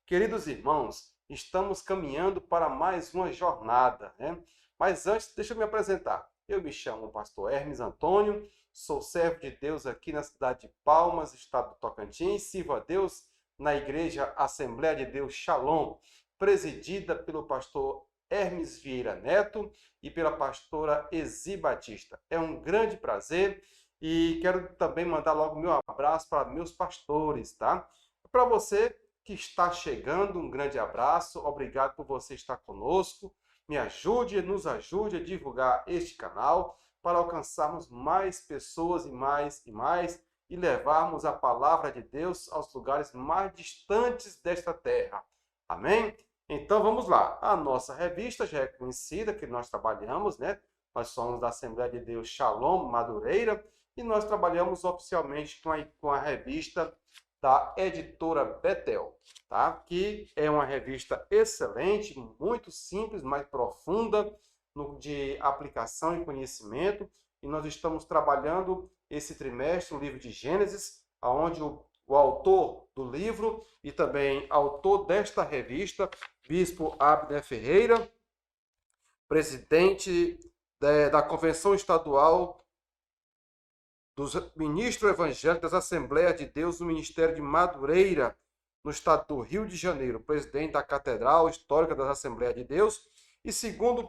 Queridos irmãos, estamos caminhando para mais uma jornada, né? Mas antes, deixa eu me apresentar. Eu me chamo Pastor Hermes Antônio, sou servo de Deus aqui na cidade de Palmas, estado do Tocantins, sirvo a Deus na Igreja Assembleia de Deus Shalom, presidida pelo pastor Hermes Vieira Neto e pela pastora Ezi Batista. É um grande prazer e quero também mandar logo meu abraço para meus pastores, tá? Para você que está chegando, um grande abraço, obrigado por você estar conosco. Me ajude, nos ajude a divulgar este canal para alcançarmos mais pessoas e levarmos a palavra de Deus aos lugares mais distantes desta terra. Amém? Então vamos lá. A nossa revista já é conhecida, que nós trabalhamos, né? Nós somos da Assembleia de Deus Shalom Madureira e nós trabalhamos oficialmente com a revista da editora Betel, tá? Que é uma revista excelente, muito simples, mais profunda de aplicação e conhecimento. E nós estamos trabalhando esse trimestre o livro de Gênesis, onde o autor do livro e também autor desta revista, Bispo Abner Ferreira, presidente da Convenção Estadual dos Ministros Evangélicos das Assembleias de Deus do Ministério de Madureira, no estado do Rio de Janeiro, presidente da Catedral Histórica das Assembleias de Deus e segundo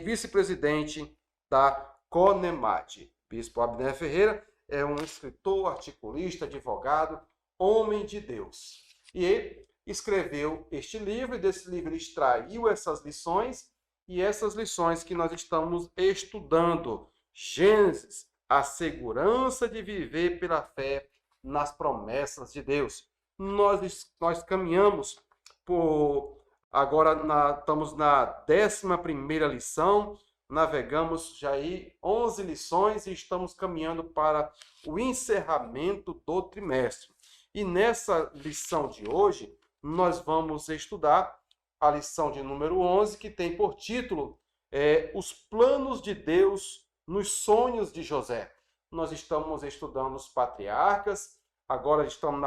vice-presidente da CONEMAD. Bispo Abner Ferreira é um escritor, articulista, advogado, homem de Deus. E ele escreveu este livro, e desse livro ele extraiu essas lições, e essas lições que nós estamos estudando. Gênesis, a segurança de viver pela fé nas promessas de Deus. Nós caminhamos agora estamos na 11ª lição, navegamos já aí 11 lições e estamos caminhando para o encerramento do trimestre. E nessa lição de hoje, nós vamos estudar a lição de número 11, que tem por título Os planos de Deus nos sonhos de José. Nós estamos estudando os patriarcas, agora estamos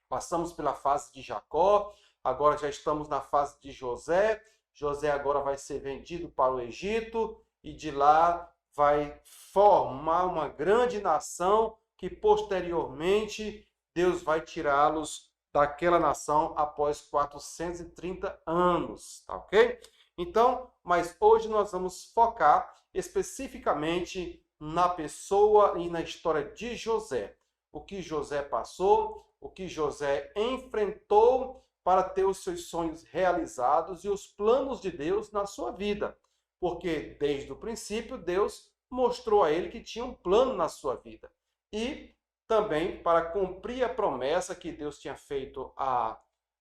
passamos pela fase de Jacó, agora já estamos na fase de José. José agora vai ser vendido para o Egito e de lá vai formar uma grande nação que posteriormente Deus vai tirá-los daquela nação após 430 anos, tá ok? Então, mas hoje nós vamos focar especificamente na pessoa e na história de José. O que José passou, o que José enfrentou para ter os seus sonhos realizados e os planos de Deus na sua vida. Porque desde o princípio Deus mostrou a ele que tinha um plano na sua vida. E também para cumprir a promessa que Deus tinha feito a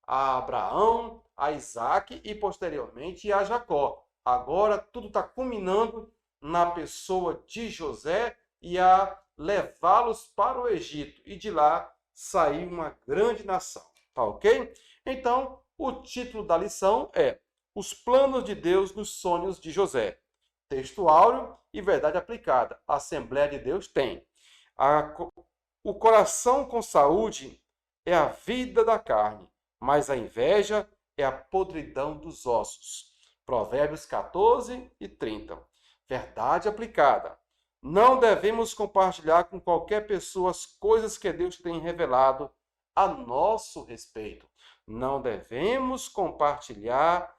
Abraão, a Isaac e posteriormente a Jacó. Agora tudo está culminando na pessoa de José e a levá-los para o Egito e de lá sair uma grande nação. Tá ok? Então, o título da lição é Os planos de Deus nos sonhos de José. Texto áureo e verdade aplicada. A Assembleia de Deus tem. O coração com saúde é a vida da carne, mas a inveja é a podridão dos ossos. Provérbios 14 e 30. Verdade aplicada. Não devemos compartilhar com qualquer pessoa as coisas que Deus tem revelado a nosso respeito. Não devemos compartilhar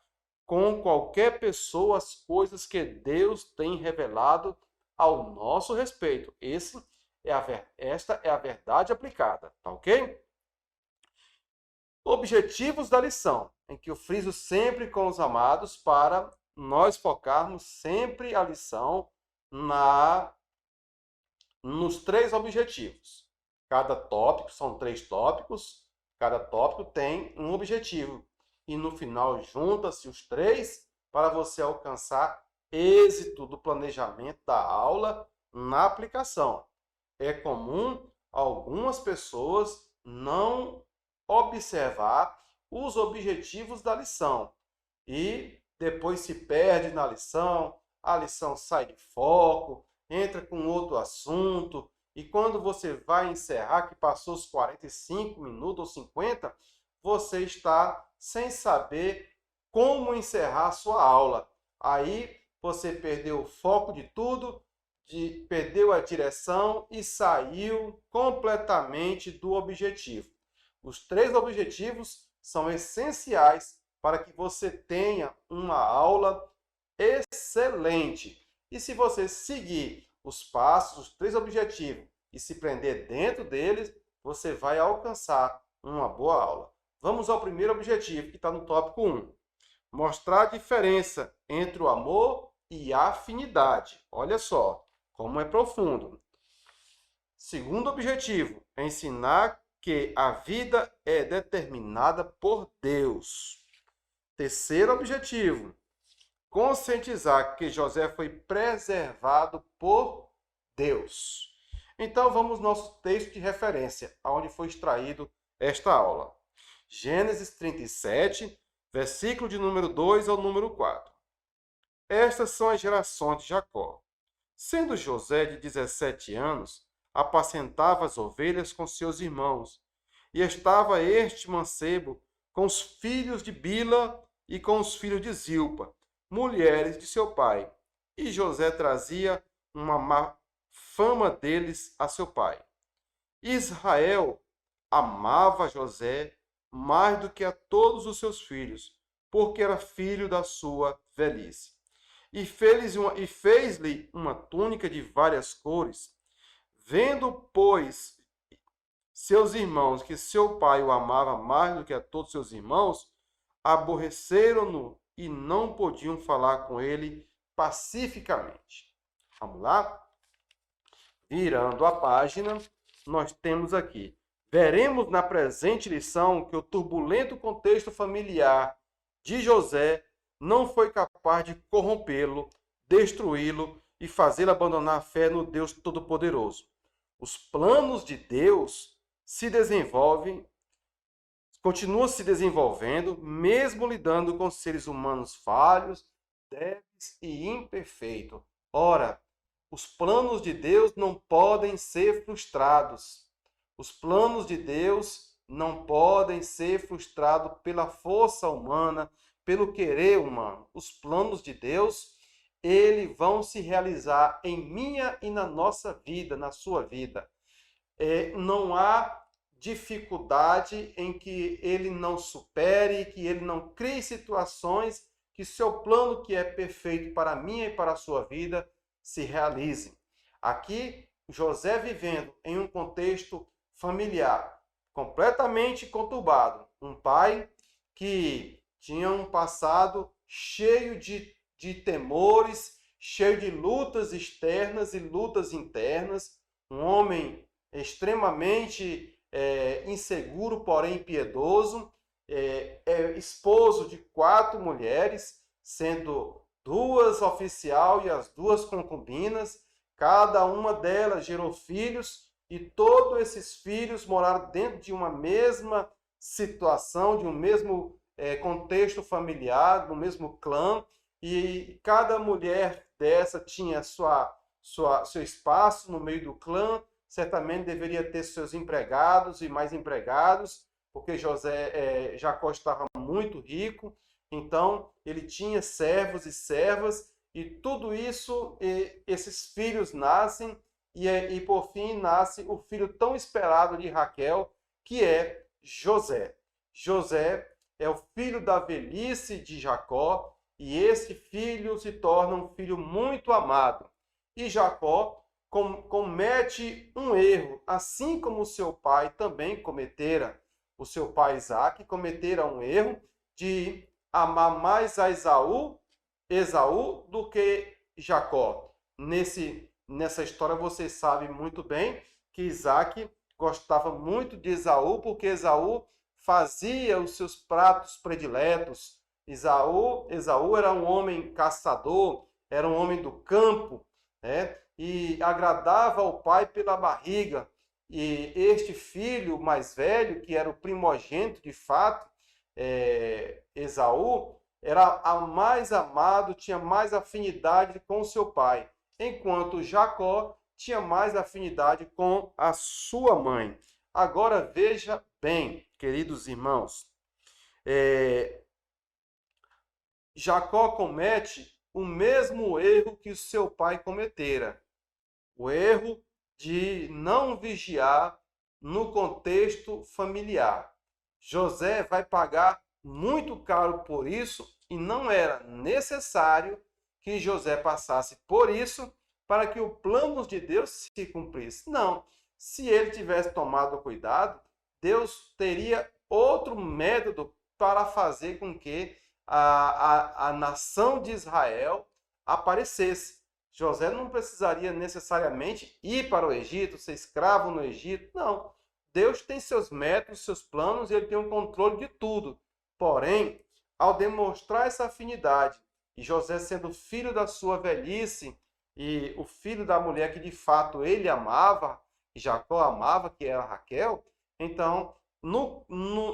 com qualquer pessoa as coisas que Deus tem revelado ao nosso respeito. Esta é a verdade aplicada, tá ok? Objetivos da lição, em que eu friso sempre com os amados para nós focarmos sempre a lição nos 3 objetivos. Cada tópico, são 3 tópicos, cada tópico tem um objetivo. E no final junta-se os 3 para você alcançar êxito do planejamento da aula na aplicação. É comum algumas pessoas não observar os objetivos da lição e depois se perde na lição, a lição sai de foco, entra com outro assunto e quando você vai encerrar, que passou os 45 minutos ou 50, você está sem saber como encerrar sua aula. Aí você perdeu o foco de tudo, perdeu a direção e saiu completamente do objetivo. Os 3 objetivos são essenciais para que você tenha uma aula excelente. E se você seguir os passos, os 3 objetivos, e se prender dentro deles, você vai alcançar uma boa aula. Vamos ao primeiro objetivo, que está no tópico 1. Mostrar a diferença entre o amor e a afinidade. Olha só como é profundo. Segundo objetivo, ensinar que a vida é determinada por Deus. Terceiro objetivo, conscientizar que José foi preservado por Deus. Então vamos ao nosso texto de referência, aonde foi extraído esta aula. Gênesis 37, versículo de número 2 ao número 4. Estas são as gerações de Jacó. Sendo José de 17 anos, apacentava as ovelhas com seus irmãos, e estava este mancebo com os filhos de Bila e com os filhos de Zilpa, mulheres de seu pai. E José trazia uma má fama deles a seu pai. Israel amava José mais do que a todos os seus filhos, porque era filho da sua velhice. E fez-lhe uma túnica de várias cores. Vendo, pois, seus irmãos que seu pai o amava mais do que a todos seus irmãos, aborreceram-no e não podiam falar com ele pacificamente. Vamos lá? Virando a página, nós temos aqui. Veremos na presente lição que o turbulento contexto familiar de José não foi capaz de corrompê-lo, destruí-lo e fazê-lo abandonar a fé no Deus Todo-Poderoso. Os planos de Deus continuam se desenvolvendo, mesmo lidando com seres humanos falhos, débeis e imperfeitos. Ora, os planos de Deus não podem ser frustrados. Os planos de Deus não podem ser frustrados pela força humana, pelo querer humano. Os planos de Deus, eles vão se realizar em minha e na nossa vida, na sua vida. Não há dificuldade em que ele não supere, que ele não crie situações que seu plano que é perfeito para a minha e para a sua vida se realize. Aqui, José vivendo em um contexto familiar completamente conturbado. Um pai que tinha um passado cheio de temores, cheio de lutas externas e lutas internas. Um homem extremamente inseguro, porém piedoso. Esposo de 4 mulheres, sendo 2 oficiais e as 2 concubinas. Cada uma delas gerou filhos e todos esses filhos moraram dentro de uma mesma situação, de um mesmo contexto familiar, do mesmo clã. E cada mulher dessa tinha seu espaço no meio do clã. Certamente deveria ter seus empregados e mais empregados, porque Jacó estava muito rico, então ele tinha servos e servas, e tudo isso, esses filhos nascem, e por fim nasce o filho tão esperado de Raquel, que é José. José é o filho da velhice de Jacó, e esse filho se torna um filho muito amado. E Jacó comete um erro, assim como seu pai também cometera. O seu pai Isaque cometera um erro de amar mais a Esaú do que Jacó. Nessa história você sabe muito bem que Isaque gostava muito de Esaú, porque Esaú fazia os seus pratos prediletos. Esaú era um homem caçador, era um homem do campo, né? E agradava ao pai pela barriga. E este filho mais velho, que era o primogênito de fato, Esaú, era mais amado, tinha mais afinidade com seu pai, enquanto Jacó tinha mais afinidade com a sua mãe. Agora veja bem, queridos irmãos, Jacó comete o mesmo erro que o seu pai cometera. O erro de não vigiar no contexto familiar. José vai pagar muito caro por isso e não era necessário que José passasse por isso para que o plano de Deus se cumprisse. Não. Se ele tivesse tomado cuidado, Deus teria outro método para fazer com que a nação de Israel aparecesse. José não precisaria necessariamente ir para o Egito, ser escravo no Egito. Não. Deus tem seus métodos, seus planos e ele tem o controle de tudo. Porém, ao demonstrar essa afinidade, e José sendo filho da sua velhice e o filho da mulher que de fato ele amava, e Jacó amava, que era Raquel, então,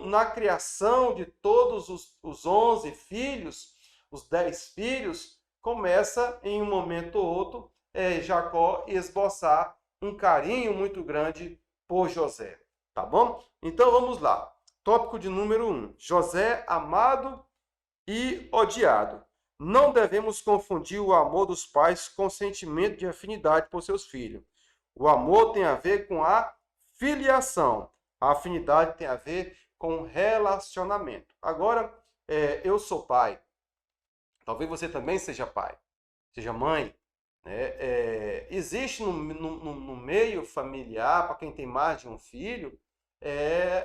na criação de todos os 11 filhos, os 10 filhos, começa em um momento ou outro Jacó esboçar um carinho muito grande por José. Tá bom? Então vamos lá. Tópico de número 1. José amado e odiado. Não devemos confundir o amor dos pais com o sentimento de afinidade por seus filhos. O amor tem a ver com a filiação. A afinidade tem a ver com relacionamento. Agora, eu sou pai. Talvez você também seja pai, seja mãe. Existe no meio familiar, para quem tem mais de um filho,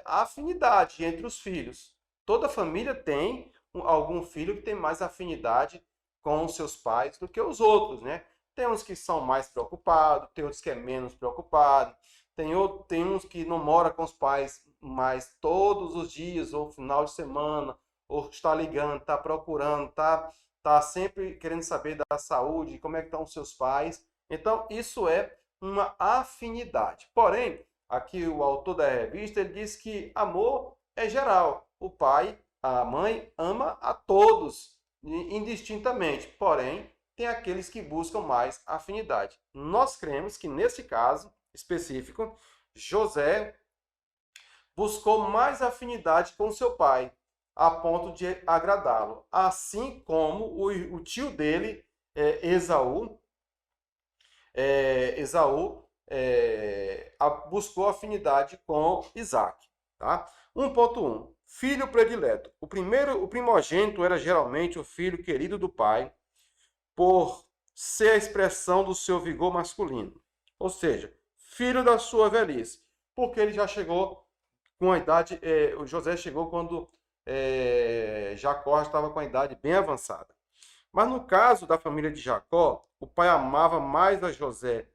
a afinidade entre os filhos. Toda família tem algum filho que tem mais afinidade com os seus pais do que os outros, né? Tem uns que são mais preocupados, tem outros que é menos preocupado, tem uns que não moram com os pais mais todos os dias, ou final de semana, ou está ligando, está procurando, está sempre querendo saber da saúde, como é que estão os seus pais. Então, isso é uma afinidade. Porém, aqui o autor da revista, ele diz que amor é geral. O pai, a mãe, ama a todos, indistintamente. Porém, tem aqueles que buscam mais afinidade. Nós cremos que, nesse caso específico, José buscou mais afinidade com seu pai, a ponto de agradá-lo. Assim como o tio dele, Esaú, buscou afinidade com Isaac. Tá? 1.1. Filho predileto. O primogênito era geralmente o filho querido do pai, por ser a expressão do seu vigor masculino. Ou seja, filho da sua velhice. Porque ele já chegou com a idade... o José chegou quando Jacó estava com a idade bem avançada. Mas no caso da família de Jacó, o pai amava mais a José,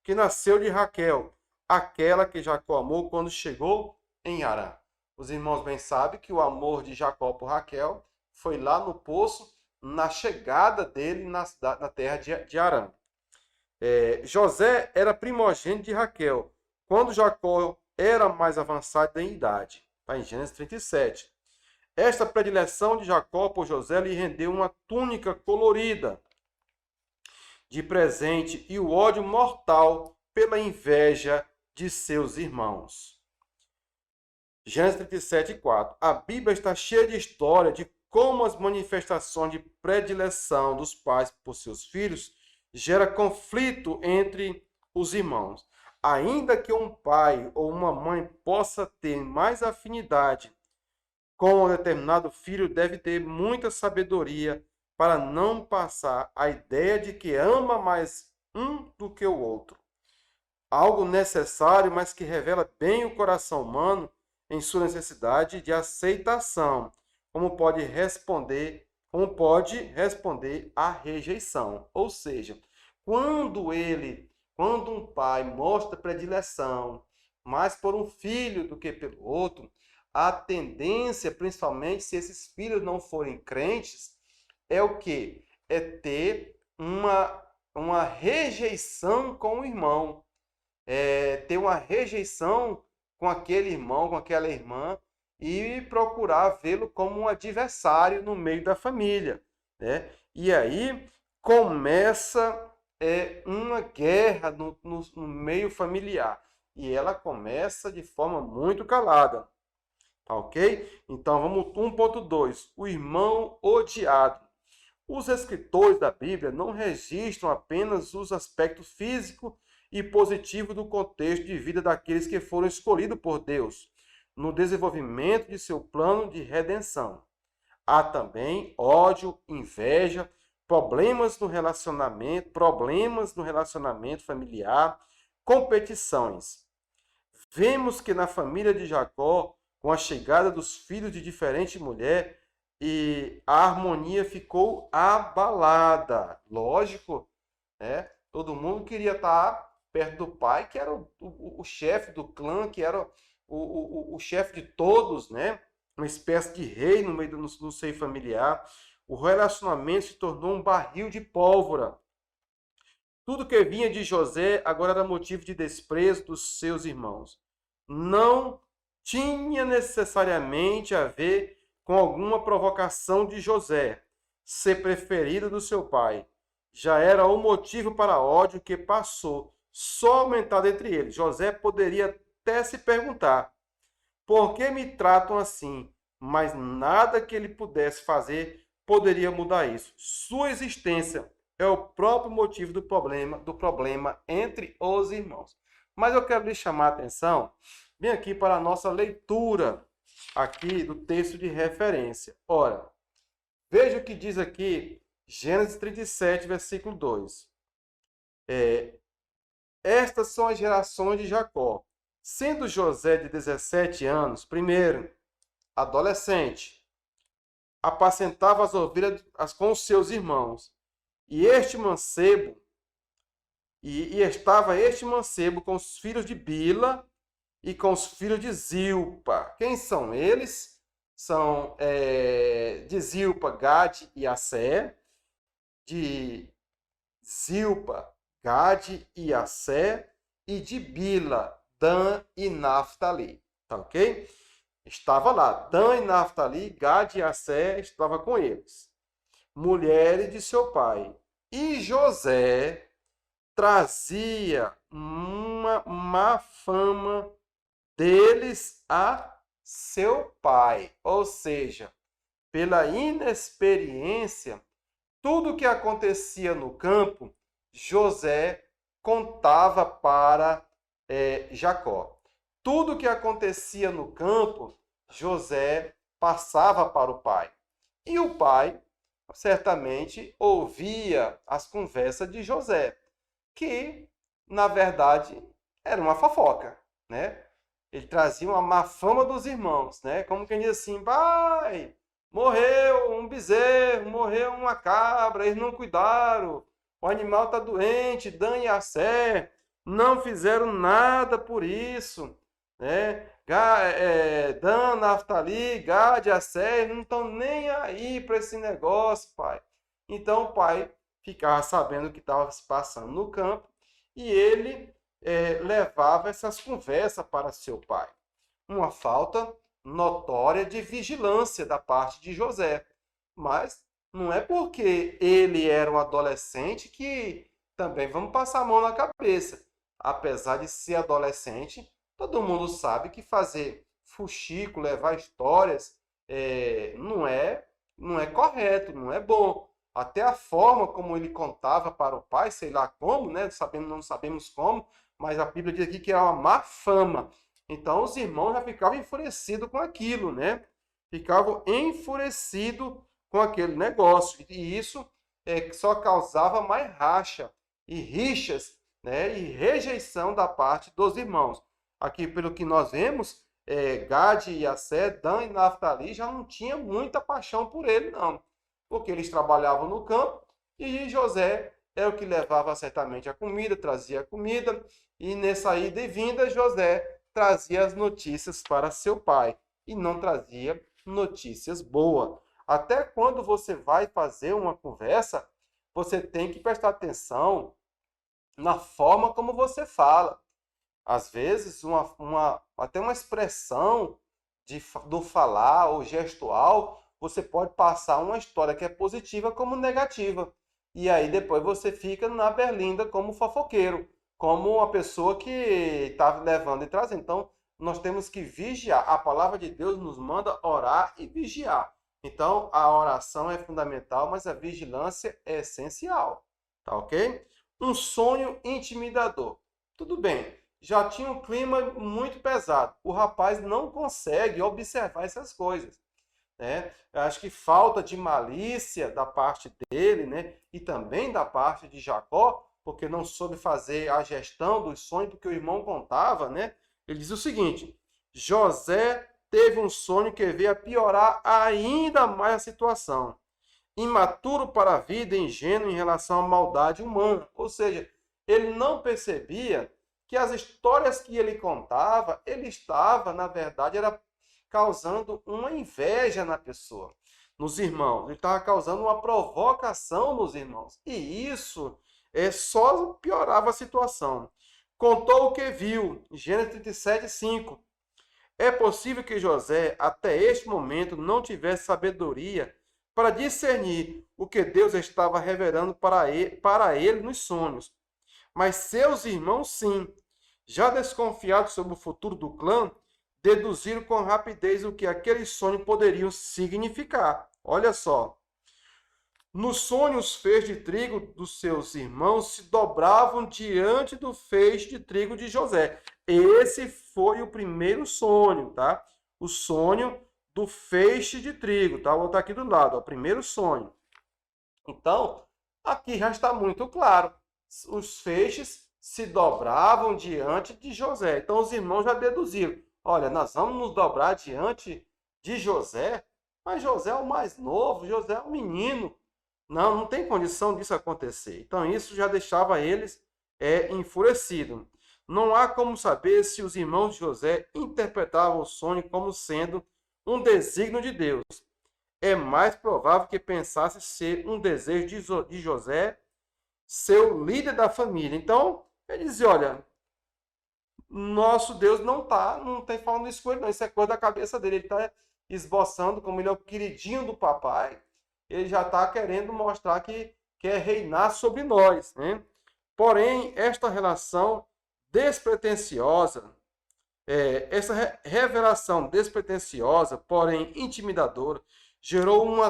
que nasceu de Raquel, aquela que Jacó amou quando chegou em Harã. Os irmãos bem sabem que o amor de Jacó por Raquel foi lá no poço, na chegada dele na terra de Harã. José era primogênito de Raquel, quando Jacó era mais avançado em idade. Está em Gênesis 37. Esta predileção de Jacó por José lhe rendeu uma túnica colorida de presente e o ódio mortal pela inveja de seus irmãos. Gênesis 37, 4. A Bíblia está cheia de história de como as manifestações de predileção dos pais por seus filhos gera conflito entre os irmãos. Ainda que um pai ou uma mãe possa ter mais afinidade com um determinado filho, deve ter muita sabedoria para não passar a ideia de que ama mais um do que o outro. Algo necessário, mas que revela bem o coração humano em sua necessidade de aceitação, como pode responder à rejeição. Ou seja, quando um pai mostra predileção mais por um filho do que pelo outro, a tendência, principalmente se esses filhos não forem crentes, é o quê? É ter uma rejeição com o irmão. Ter uma rejeição com aquele irmão, com aquela irmã, e procurar vê-lo como um adversário no meio da família. Né? E aí começa uma guerra no meio familiar. E ela começa de forma muito calada. Tá ok? Então vamos 1.2. O irmão odiado. Os escritores da Bíblia não registram apenas os aspectos físico e positivo do contexto de vida daqueles que foram escolhidos por Deus no desenvolvimento de seu plano de redenção. Há também ódio, inveja, problemas no relacionamento familiar, competições. Vemos que na família de Jacó, com a chegada dos filhos de diferente mulher, e a harmonia ficou abalada. Lógico, né? Todo mundo queria estar perto do pai, que era o chefe do clã, que era o chefe de todos, né? Uma espécie de rei no meio do seio familiar. O relacionamento se tornou um barril de pólvora. Tudo que vinha de José agora era motivo de desprezo dos seus irmãos. Não tinha necessariamente a ver com alguma provocação de José ser preferido do seu pai. Já era o motivo para ódio que passou só aumentado entre eles. José poderia até se perguntar: por que me tratam assim? Mas nada que ele pudesse fazer poderia mudar isso. Sua existência é o próprio motivo do problema entre os irmãos. Mas eu quero lhe chamar a atenção bem aqui para a nossa leitura aqui do texto de referência. Ora, veja o que diz aqui Gênesis 37, versículo 2. Estas são as gerações de Jacó. Sendo José de 17 anos, primeiro, adolescente, apacentava as ovelhas com os seus irmãos. E estava este mancebo com os filhos de Bila e com os filhos de Zilpa. Quem são eles? São de Zilpa, Gade e Assé. De Zilpa, Gade e Assé. E de Bila, Dan e Naftali. Tá ok? Estava lá. Dan e Naftali, Gade e Assé estava com eles. Mulheres de seu pai. E José trazia uma má fama deles a seu pai. Ou seja, pela inexperiência, tudo o que acontecia no campo, José contava para Jacó. Tudo o que acontecia no campo, José passava para o pai. E o pai certamente ouvia as conversas de José, que, na verdade, era uma fofoca, né? Ele trazia uma má fama dos irmãos, né? Como quem diz assim: pai, morreu um bezerro, morreu uma cabra, eles não cuidaram, o animal está doente, Dan e Assé não fizeram nada por isso, né? Dan, Naftali, Gade, Assé não estão nem aí para esse negócio, pai. Então o pai ficava sabendo o que estava se passando no campo e ele levava essas conversas para seu pai. Uma falta notória de vigilância da parte de José. Mas não é porque ele era um adolescente que também vamos passar a mão na cabeça. Apesar de ser adolescente, todo mundo sabe que fazer fuxico, levar histórias, não é correto, não é bom. Até a forma como ele contava para o pai, sei lá como, né? Não sabemos como, mas a Bíblia diz aqui que era uma má fama. Então os irmãos já ficavam enfurecidos com aquilo, né? Ficavam enfurecidos com aquele negócio. E isso só causava mais racha e rixas, né? E rejeição da parte dos irmãos. Aqui, pelo que nós vemos, Gade e Assé, Dan e Naftali já não tinha muita paixão por ele, não. Porque eles trabalhavam no campo e José é o que levava certamente a comida, trazia a comida, e nessa ida e vinda, José trazia as notícias para seu pai e não trazia notícias boas. Até quando você vai fazer uma conversa, você tem que prestar atenção na forma como você fala. Às vezes, até uma expressão do falar ou gestual, você pode passar uma história que é positiva como negativa. E aí depois você fica na berlinda como fofoqueiro, como uma pessoa que está levando e trazendo. Então, nós temos que vigiar. A palavra de Deus nos manda orar e vigiar. Então, a oração é fundamental, mas a vigilância é essencial. Tá ok? Um sonho intimidador. Tudo bem, já tinha um clima muito pesado. O rapaz não consegue observar essas coisas, né? Eu acho que falta de malícia da parte dele, né? E também da parte de Jacó, porque não soube fazer a gestão dos sonhos, porque o irmão contava, né? Ele diz o seguinte: José teve um sonho que veio a piorar ainda mais a situação. Imaturo para a vida, ingênuo em relação à maldade humana. Ou seja, ele não percebia que as histórias que ele contava, ele estava, na verdade, era causando uma inveja na pessoa, nos irmãos. Ele estava causando uma provocação nos irmãos. E isso só piorava a situação. Contou o que viu, Gênesis 37, 5. É possível que José, até este momento, não tivesse sabedoria para discernir o que Deus estava revelando para ele nos sonhos. Mas seus irmãos, sim, já desconfiados sobre o futuro do clã, deduziram com rapidez o que aqueles sonhos poderiam significar. Olha só. Nos sonhos, os feixes de trigo dos seus irmãos se dobravam diante do feixe de trigo de José. Esse foi o primeiro sonho, tá? O sonho do feixe de trigo, tá? Vou botar aqui do lado, ó, o primeiro sonho. Então, aqui já está muito claro. Os feixes se dobravam diante de José. Então, os irmãos já deduziram. Olha, nós vamos nos dobrar diante de José, mas José é o mais novo, José é o menino. Não tem condição disso acontecer. Então, isso já deixava eles enfurecidos. Não há como saber se os irmãos de José interpretavam o sonho como sendo um desígnio de Deus. É mais provável que pensasse ser um desejo de José ser o líder da família. Então, ele dizia, olha, nosso Deus não tem falando isso com ele, não. Isso é coisa da cabeça dele. Ele está esboçando, como ele é o queridinho do papai, ele já está querendo mostrar que quer reinar sobre nós, né? Porém, esta relação despretensiosa, essa revelação despretensiosa, porém intimidadora, gerou um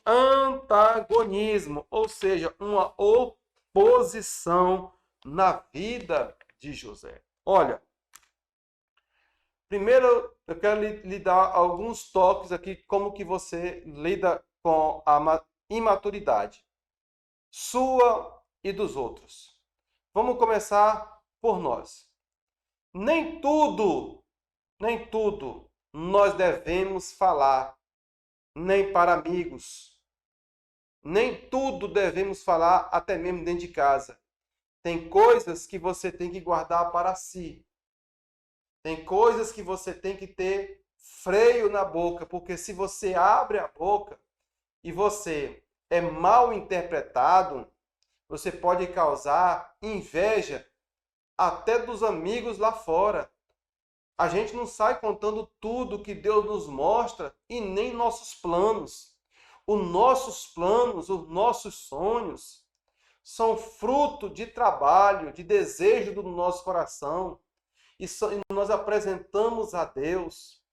antagonismo, ou seja, uma oposição na vida de José. Olha, primeiro eu quero lhe dar alguns toques aqui, como que você lida com a imaturidade sua e dos outros. Vamos começar por nós. Nem tudo nós devemos falar, nem para amigos. Nem tudo devemos falar, até mesmo dentro de casa. Tem coisas que você tem que guardar para si. Tem coisas que você tem que ter freio na boca, porque se você abre a boca e você é mal interpretado, você pode causar inveja até dos amigos lá fora. A gente não sai contando tudo que Deus nos mostra e nem nossos planos. Os nossos planos, os nossos sonhos são fruto de trabalho, de desejo do nosso coração. E nós apresentamos a Deus.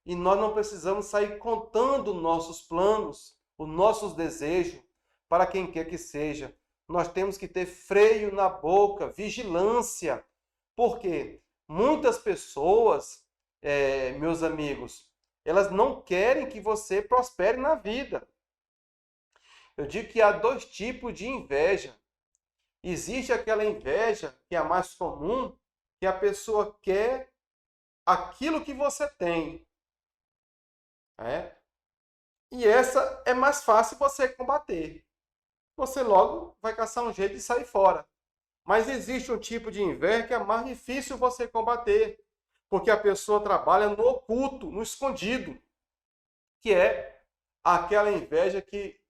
E nós não precisamos sair contando nossos planos, os nossos desejos, para quem quer que seja. Nós temos que ter freio na boca, vigilância. Por quê? Muitas pessoas, meus amigos, elas não querem que você prospere na vida. Eu digo que há dois tipos de inveja. Existe aquela inveja, que é a mais comum, que a pessoa quer aquilo que você tem. E essa é mais fácil você combater. Você logo vai caçar um jeito de sair fora. Mas existe um tipo de inveja que é mais difícil você combater, porque a pessoa trabalha no oculto, no escondido, que é aquela inveja que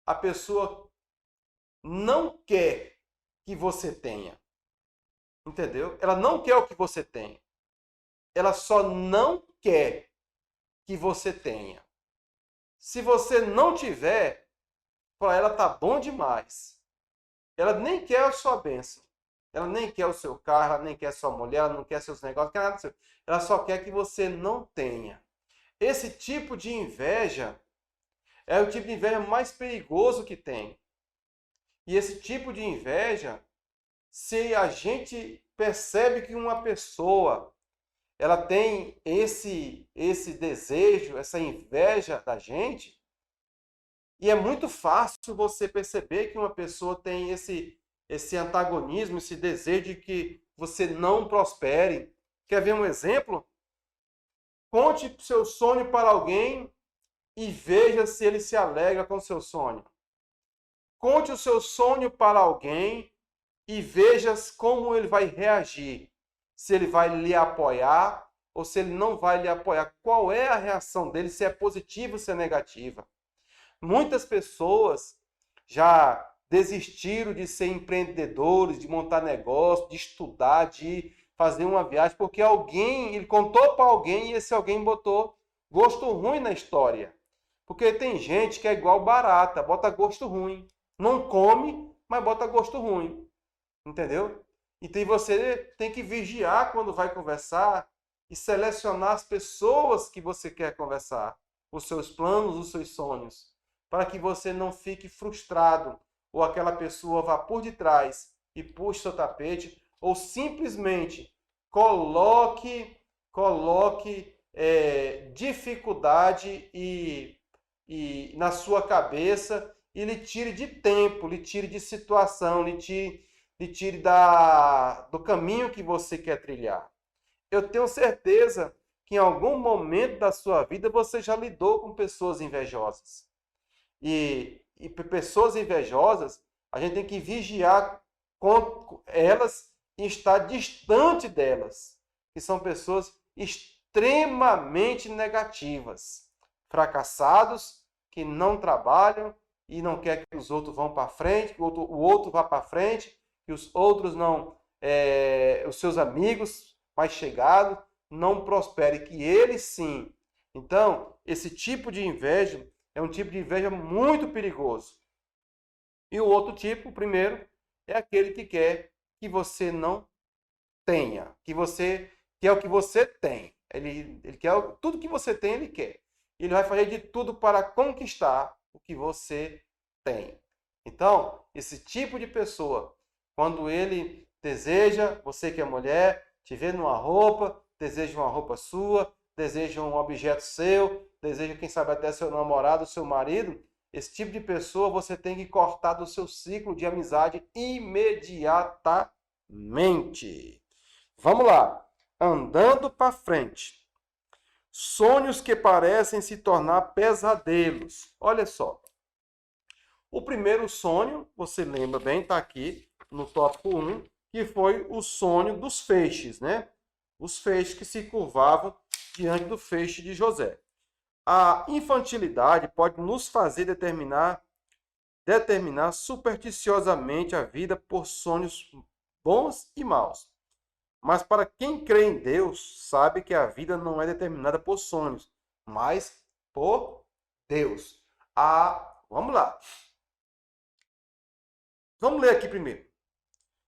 a pessoa não quer que você tenha. Entendeu? Ela não quer o que você tem. Ela só não quer que você tenha. Se você não tiver, para ela tá bom demais. Ela nem quer a sua bênção. Ela nem quer o seu carro, ela nem quer sua mulher, ela não quer seus negócios, não quer nada seu. Ela só quer que você não tenha. Esse tipo de inveja é o tipo de inveja mais perigoso que tem. E esse tipo de inveja, se a gente percebe que uma pessoa ela tem esse desejo, essa inveja da gente, e é muito fácil você perceber que uma pessoa tem esse antagonismo, esse desejo de que você não prospere. Quer ver um exemplo? Conte seu sonho para alguém e veja se ele se alegra com o seu sonho. Conte o seu sonho para alguém e veja como ele vai reagir. Se ele vai lhe apoiar ou se ele não vai lhe apoiar. Qual é a reação dele, se é positiva ou se é negativa. Muitas pessoas já desistiram de ser empreendedores, de montar negócio, de estudar, de fazer uma viagem, porque ele contou para alguém e esse alguém botou gosto ruim na história. Porque tem gente que é igual barata, bota gosto ruim. Não come, mas bota gosto ruim. Entendeu? Então você tem que vigiar quando vai conversar e selecionar as pessoas que você quer conversar, os seus planos, os seus sonhos, para que você não fique frustrado ou aquela pessoa vá por detrás e puxe seu tapete ou simplesmente coloque dificuldade e na sua cabeça e lhe tire de tempo, lhe tire de situação, lhe tire do caminho que você quer trilhar. Eu tenho certeza que em algum momento da sua vida você já lidou com pessoas invejosas. E pessoas invejosas, a gente tem que vigiar com elas e estar distante delas, que são pessoas extremamente negativas, fracassados, que não trabalham e não quer que os outros vão para frente, que o outro vá para frente, que os outros não, os seus amigos mais chegados não prosperem, que eles sim. Então, esse tipo de inveja é um tipo de inveja muito perigoso. E o outro tipo, o primeiro, é aquele que quer que você não tenha, que é o que você tem. Ele quer tudo que você tem, ele quer. Ele vai fazer de tudo para conquistar o que você tem. Então, esse tipo de pessoa, quando ele deseja, você que é mulher, te vê numa roupa, deseja uma roupa sua, deseja um objeto seu, deseja, quem sabe, até seu namorado, seu marido, esse tipo de pessoa você tem que cortar do seu ciclo de amizade imediatamente. Vamos lá. Andando para frente. Sonhos que parecem se tornar pesadelos. Olha só. O primeiro sonho, você lembra bem, está aqui no tópico 1, que foi o sonho dos feixes, né? Os feixes que se curvavam diante do feixe de José. A infantilidade pode nos fazer determinar supersticiosamente a vida por sonhos bons e maus. Mas para quem crê em Deus, sabe que a vida não é determinada por sonhos, mas por Deus. Vamos lá. Vamos ler aqui primeiro.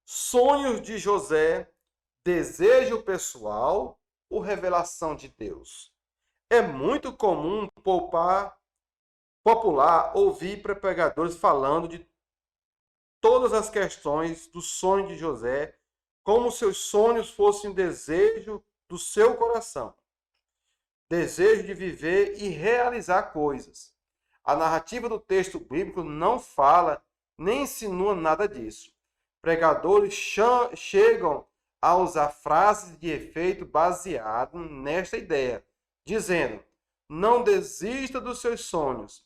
Sonhos de José, desejo pessoal ou revelação de Deus? É muito comum popular ouvir pregadores falando de todas as questões do sonho de José, como se os sonhos fossem desejo do seu coração. Desejo de viver e realizar coisas. A narrativa do texto bíblico não fala nem insinua nada disso. Pregadores chegam a usar frases de efeito baseado nesta ideia, dizendo: não desista dos seus sonhos.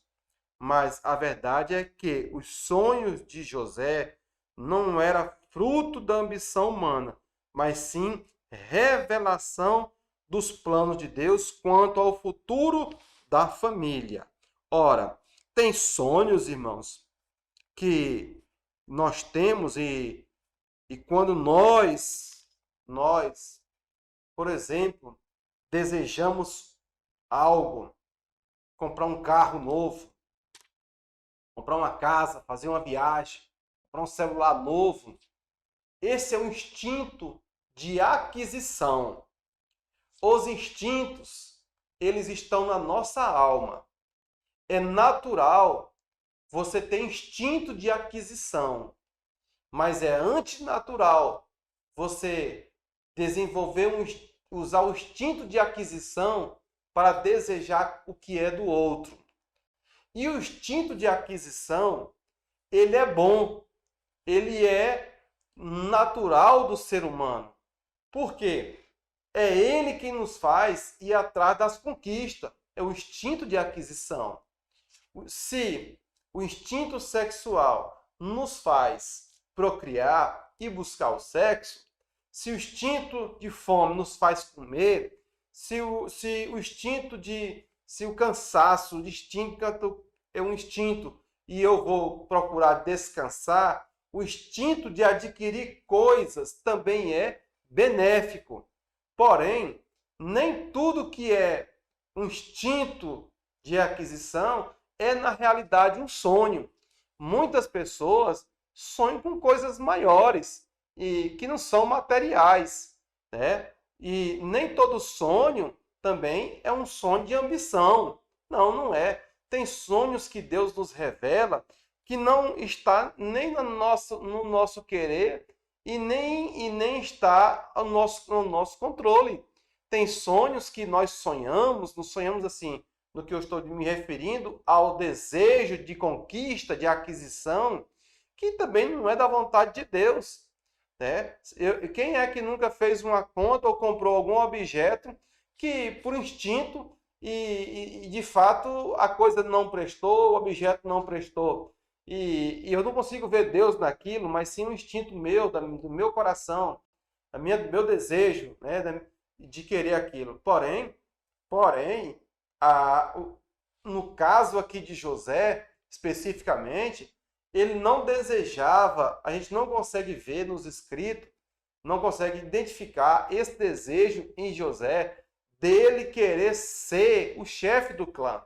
Mas a verdade é que os sonhos de José não eram fruto da ambição humana, mas sim revelação dos planos de Deus quanto ao futuro da família. Ora, tem sonhos, irmãos, que nós temos e quando nós, por exemplo, desejamos algo, comprar um carro novo, comprar uma casa, fazer uma viagem, comprar um celular novo, Esse é o instinto de aquisição. Os instintos, eles estão na nossa alma. É natural você ter instinto de aquisição, mas é antinatural você usar o instinto de aquisição para desejar o que é do outro. E o instinto de aquisição, ele é bom, ele é natural do ser humano. Por quê? É ele quem nos faz ir atrás das conquistas. É o instinto de aquisição. Se o instinto sexual nos faz procriar e buscar o sexo, se o instinto de fome nos faz comer, se o cansaço, o instinto é um instinto e eu vou procurar descansar, o instinto de adquirir coisas também é benéfico. Porém, nem tudo que é um instinto de aquisição é, na realidade, um sonho. Muitas pessoas sonham com coisas maiores e que não são materiais, né? E nem todo sonho também é um sonho de ambição. Não, não é. Tem sonhos que Deus nos revela que não está nem no nosso querer e nem está no nosso controle. Tem sonhos que nós sonhamos assim, no que eu estou me referindo ao desejo de conquista, de aquisição, que também não é da vontade de Deus, né? Quem é que nunca fez uma conta ou comprou algum objeto que, por instinto, e de fato a coisa não prestou, o objeto não prestou? E eu não consigo ver Deus naquilo, mas sim um instinto meu, do meu coração, do meu desejo, né, de querer aquilo. Porém, no caso aqui de José, especificamente, ele não desejava, a gente não consegue ver nos escritos, não consegue identificar esse desejo em José dele querer ser o chefe do clã,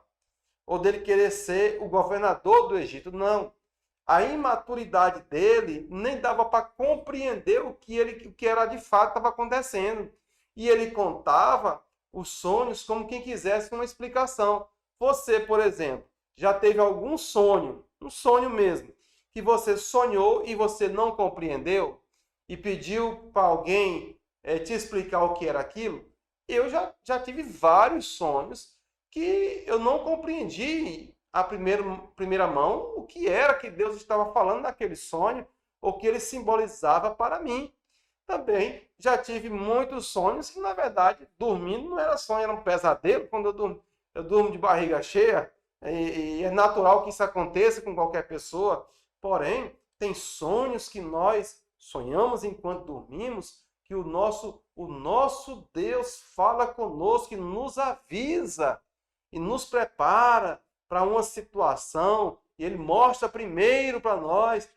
ou dele querer ser o governador do Egito. Não. A imaturidade dele nem dava para compreender o que era de fato estava acontecendo. E ele contava os sonhos como quem quisesse uma explicação. Você, por exemplo, já teve algum sonho, um sonho mesmo, que você sonhou e você não compreendeu e pediu para alguém te explicar o que era aquilo? Eu já tive vários sonhos que eu não compreendi à primeira mão o que era que Deus estava falando naquele sonho, ou que ele simbolizava para mim. Também já tive muitos sonhos que, na verdade, dormindo não era sonho, era um pesadelo. Quando eu durmo de barriga cheia, e é natural que isso aconteça com qualquer pessoa. Porém, tem sonhos que nós sonhamos enquanto dormimos, que o nosso Deus fala conosco e nos avisa e nos prepara para uma situação, e ele mostra primeiro para nós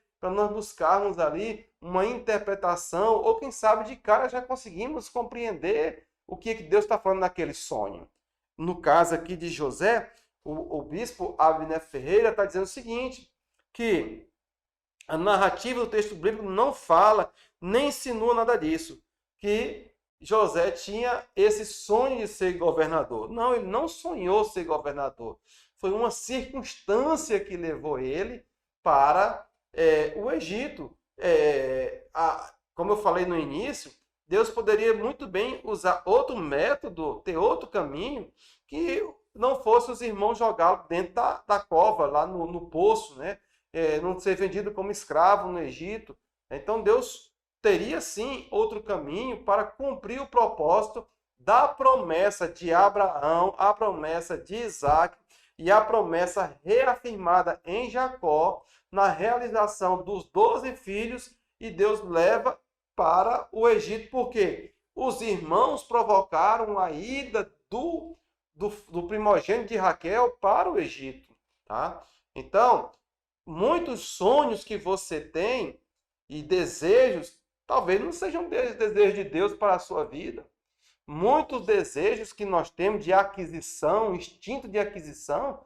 buscarmos ali uma interpretação, ou quem sabe de cara já conseguimos compreender o que Deus está falando naquele sonho. No caso aqui de José, o bispo Abner Ferreira está dizendo o seguinte, que a narrativa do texto bíblico não fala, nem insinua nada disso, que José tinha esse sonho de ser governador. Não, ele não sonhou ser governador. Foi uma circunstância que levou ele para o Egito. Como eu falei no início, Deus poderia muito bem usar outro método, ter outro caminho, que não fosse os irmãos jogá-lo dentro da cova, lá no poço, né? Não ser vendido como escravo no Egito. Então Deus teria sim outro caminho para cumprir o propósito da promessa de Abraão, a promessa de Isaac e a promessa reafirmada em Jacó na realização dos 12 filhos, e Deus leva para o Egito, porque os irmãos provocaram a ida do primogênito de Raquel para o Egito. Tá? Então, muitos sonhos que você tem e desejos, talvez não sejam desejos de Deus para a sua vida. Muitos desejos que nós temos de aquisição, instinto de aquisição,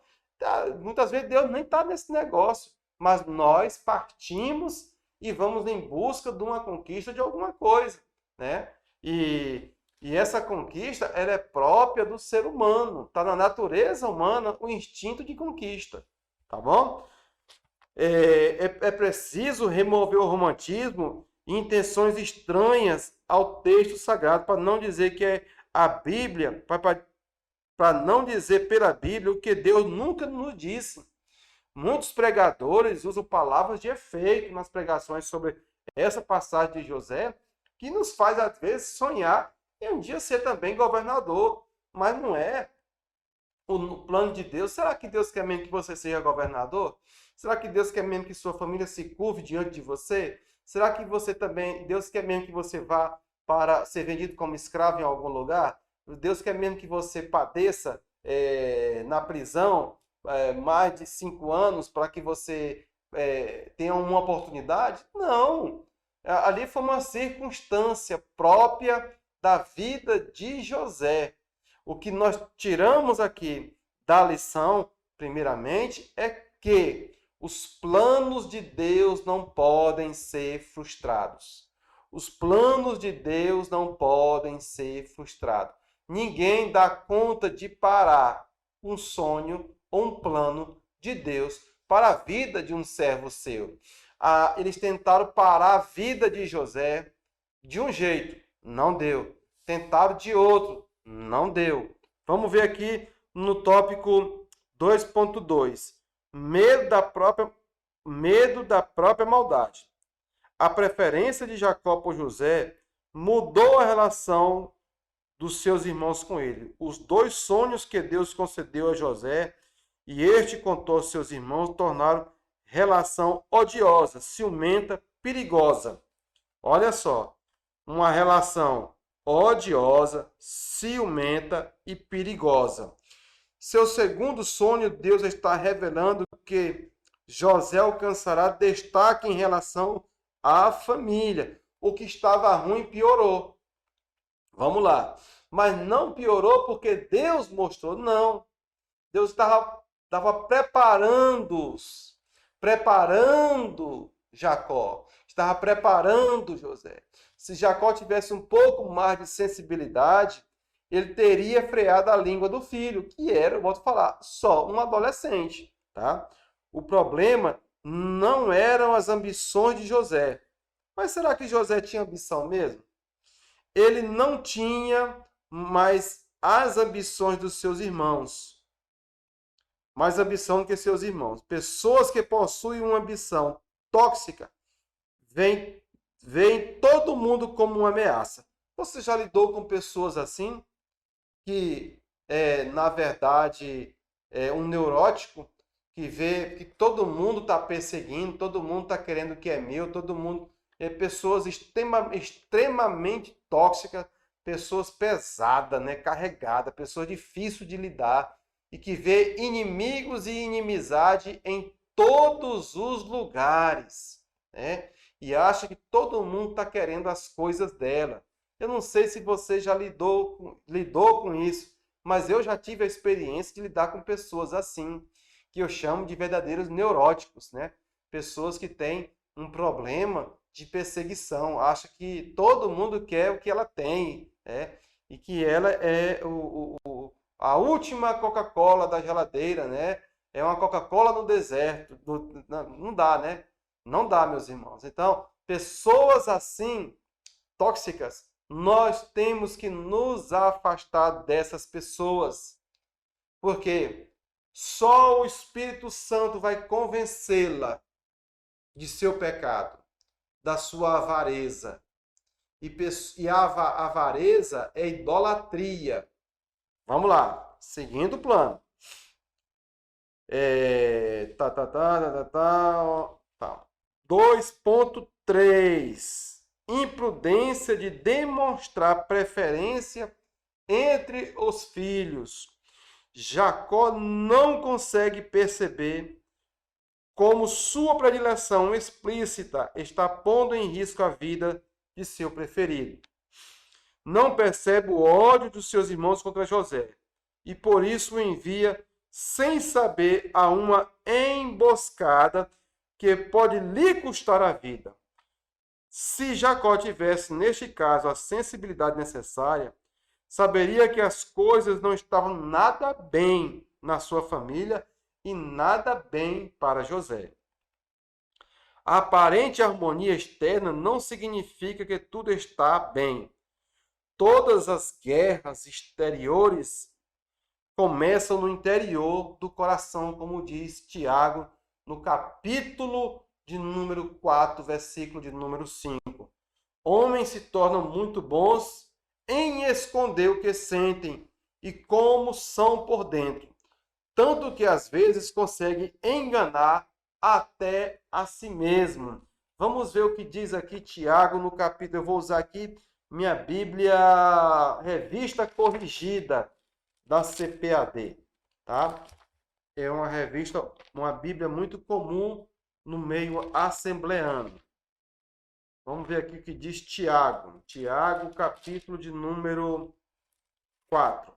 muitas vezes Deus nem está nesse negócio, mas nós partimos e vamos em busca de uma conquista de alguma coisa, né? E essa conquista, ela é própria do ser humano. Está na natureza humana o instinto de conquista, tá bom? É preciso remover o romantismo e intenções estranhas ao texto sagrado, para não dizer que é a Bíblia, para não dizer pela Bíblia o que Deus nunca nos disse. Muitos pregadores usam palavras de efeito nas pregações sobre essa passagem de José, que nos faz, às vezes, sonhar em um dia ser também governador. Mas não é o plano de Deus. Será que Deus quer mesmo que você seja governador? Será que Deus quer mesmo que sua família se curve diante de você? Será que Deus quer mesmo que você vá para ser vendido como escravo em algum lugar? Deus quer mesmo que você padeça na prisão mais de 5 anos para que você tenha uma oportunidade? Não. Ali foi uma circunstância própria da vida de José. O que nós tiramos aqui da lição, primeiramente, é que os planos de Deus não podem ser frustrados. Os planos de Deus não podem ser frustrados. Ninguém dá conta de parar um sonho ou um plano de Deus para a vida de um servo seu. Eles tentaram parar a vida de José de um jeito, não deu. Tentaram de outro, não deu. Vamos ver aqui no tópico 2.2. Medo da própria maldade. A preferência de Jacó por José mudou a relação dos seus irmãos com ele. Os 2 sonhos que Deus concedeu a José e este contou aos seus irmãos tornaram relação odiosa, ciumenta, perigosa. Olha só, uma relação odiosa, ciumenta e perigosa. Seu segundo sonho, Deus está revelando que José alcançará destaque em relação à família. O que estava ruim piorou. Vamos lá. Mas não piorou porque Deus mostrou, não. Deus estava preparando Jacó. Estava preparando José. Se Jacó tivesse um pouco mais de sensibilidade, ele teria freado a língua do filho, que era, eu volto a falar, só um adolescente. Tá? O problema não eram as ambições de José. Mas será que José tinha ambição mesmo? Ele não tinha mais as ambições dos seus irmãos. Mais ambição que seus irmãos. Pessoas que possuem uma ambição tóxica veem todo mundo como uma ameaça. Você já lidou com pessoas assim? Que, na verdade, é um neurótico que vê que todo mundo está perseguindo, todo mundo está querendo o que é meu, todo mundo... pessoas extremamente tóxicas, pessoas pesadas, né, carregadas, pessoas difíceis de lidar e que vê inimigos e inimizade em todos os lugares, né? E acha que todo mundo está querendo as coisas dela. Eu não sei se você já lidou com isso, mas eu já tive a experiência de lidar com pessoas assim, que eu chamo de verdadeiros neuróticos, né? Pessoas que têm um problema de perseguição, acha que todo mundo quer o que ela tem, né? E que ela é a última Coca-Cola da geladeira, né? É uma Coca-Cola no deserto. Não dá, né? Não dá, meus irmãos. Então, pessoas assim, tóxicas, nós temos que nos afastar dessas pessoas. Porque só o Espírito Santo vai convencê-la de seu pecado, da sua avareza. E a avareza é idolatria. Vamos lá, seguindo o plano. 2.3. Imprudência de demonstrar preferência entre os filhos. Jacó não consegue perceber como sua predileção explícita está pondo em risco a vida de seu preferido. Não percebe o ódio dos seus irmãos contra José e por isso o envia sem saber a uma emboscada que pode lhe custar a vida. Se Jacó tivesse, neste caso, a sensibilidade necessária, saberia que as coisas não estavam nada bem na sua família e nada bem para José. A aparente harmonia externa não significa que tudo está bem. Todas as guerras exteriores começam no interior do coração, como diz Tiago, no capítulo de número 4, versículo de número 5. Homens se tornam muito bons em esconder o que sentem e como são por dentro, tanto que às vezes conseguem enganar até a si mesmo. Vamos ver o que diz aqui Tiago no capítulo. Eu vou usar aqui minha Bíblia Revista Corrigida da CPAD, tá? É uma revista, uma Bíblia muito comum no meio assembleano. Vamos ver aqui o que diz Tiago. Tiago, capítulo de número 4.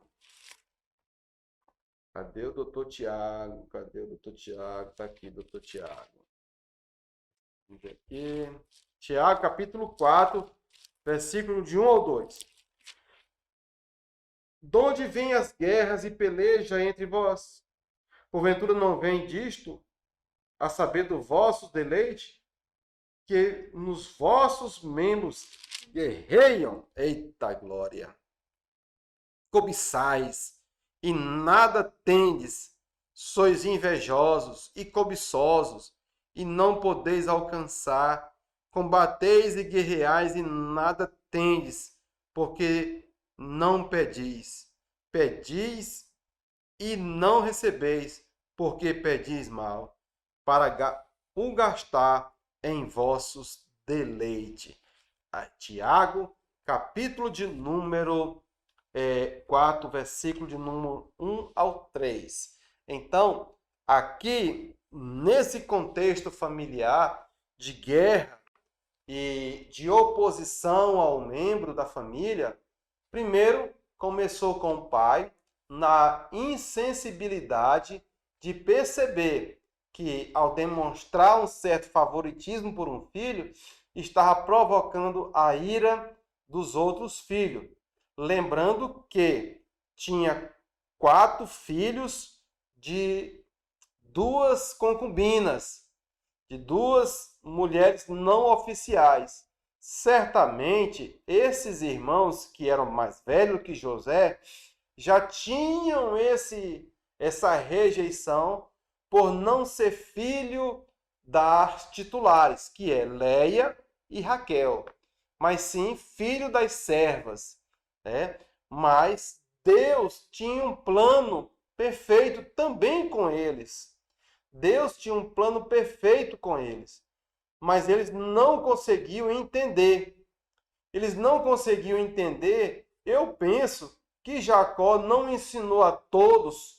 Cadê o doutor Tiago? Cadê o doutor Tiago? Está aqui, doutor Tiago. Vamos ver aqui. Tiago, capítulo 4, versículo de 1 ao 2. Donde vêm as guerras e peleja entre vós? Porventura não vem disto, a saber do vosso deleite, que nos vossos membros guerreiam, eita glória, cobiçais, e nada tendes, sois invejosos e cobiçosos, e não podeis alcançar, combateis e guerreais, e nada tendes, porque não pedis. Pedis e não recebeis, porque pedis mal, para o gastar em vossos deleites. Tiago, capítulo de número 4, versículo de número 1 ao 3. Então, aqui, nesse contexto familiar de guerra e de oposição ao membro da família, primeiro começou com o pai na insensibilidade de perceber que, ao demonstrar um certo favoritismo por um filho, estava provocando a ira dos outros filhos. Lembrando que tinha 4 filhos de 2 concubinas, de 2 mulheres não oficiais. Certamente, esses irmãos, que eram mais velhos que José, já tinham essa rejeição por não ser filho das titulares, que é Leia e Raquel, mas sim filho das servas. Mas Deus tinha um plano perfeito também com eles. Deus tinha um plano perfeito com eles. Mas eles não conseguiam entender. Eles não conseguiam entender. Eu penso que Jacó não ensinou a todos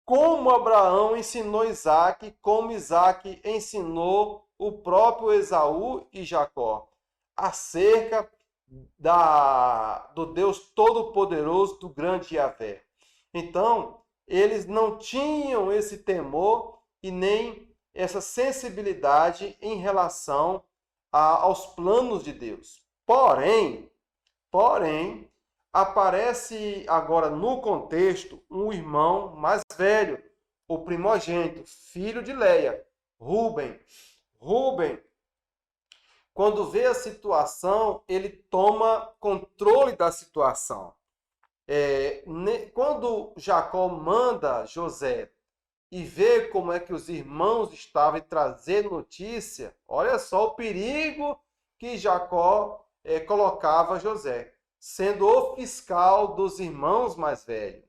como Abraão ensinou Isaac, como Isaac ensinou o próprio Esaú e Jacó, acerca do Deus Todo-Poderoso, do grande Yahvé. Então, eles não tinham esse temor e nem essa sensibilidade em relação aos planos de Deus. Porém, aparece agora no contexto um irmão mais velho, o primogênito, filho de Leia, Rúben. Rúben, quando vê a situação, ele toma controle da situação. Quando Jacó manda José e vê como é que os irmãos estavam e trazer notícia, olha só o perigo que Jacó colocava José, sendo o fiscal dos irmãos mais velhos.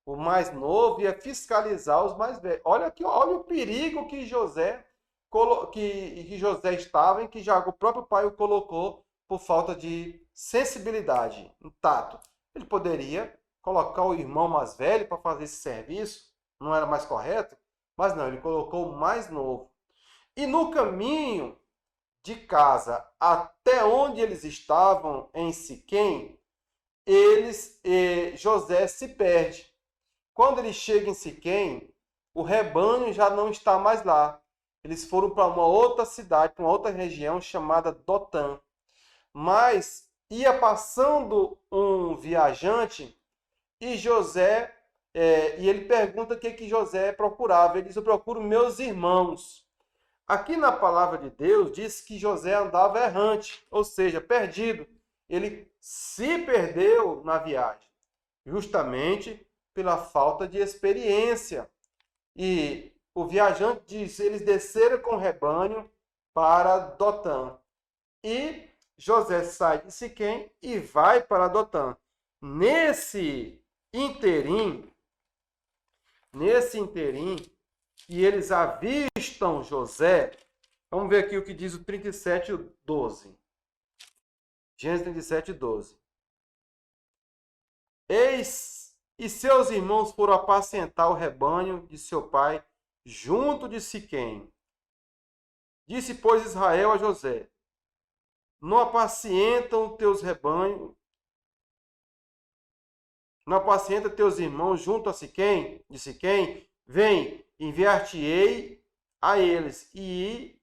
O mais novo ia fiscalizar os mais velhos. Olha o perigo que José estava, em que já o próprio pai o colocou por falta de sensibilidade, um tato. Ele poderia colocar o irmão mais velho para fazer esse serviço, não era mais correto? Mas não, ele colocou o mais novo. E no caminho de casa até onde eles estavam, em Siquém, José se perde. Quando ele chega em Siquém, o rebanho já não está mais lá. eles foram para uma outra cidade, para uma outra região chamada Dotã. Mas ia passando um viajante e José, e ele pergunta o que José procurava. Ele diz: eu procuro meus irmãos. Aqui na palavra de Deus diz que José andava errante, ou seja, perdido. Ele se perdeu na viagem, justamente pela falta de experiência. E o viajante diz: eles desceram com o rebanho para Dotã. E José sai de Siquém e vai para Dotã. Nesse interim, e eles avistam José. Vamos ver aqui o que diz o 37:12. Gênesis 37:12. Eis, e seus irmãos foram apacentar o rebanho de seu pai junto de Siquém. Disse, pois, Israel a José: não apacientam teus rebanhos, não apacienta teus irmãos junto a Siquém, de Siquém? Vem, enviar-te-ei a eles. E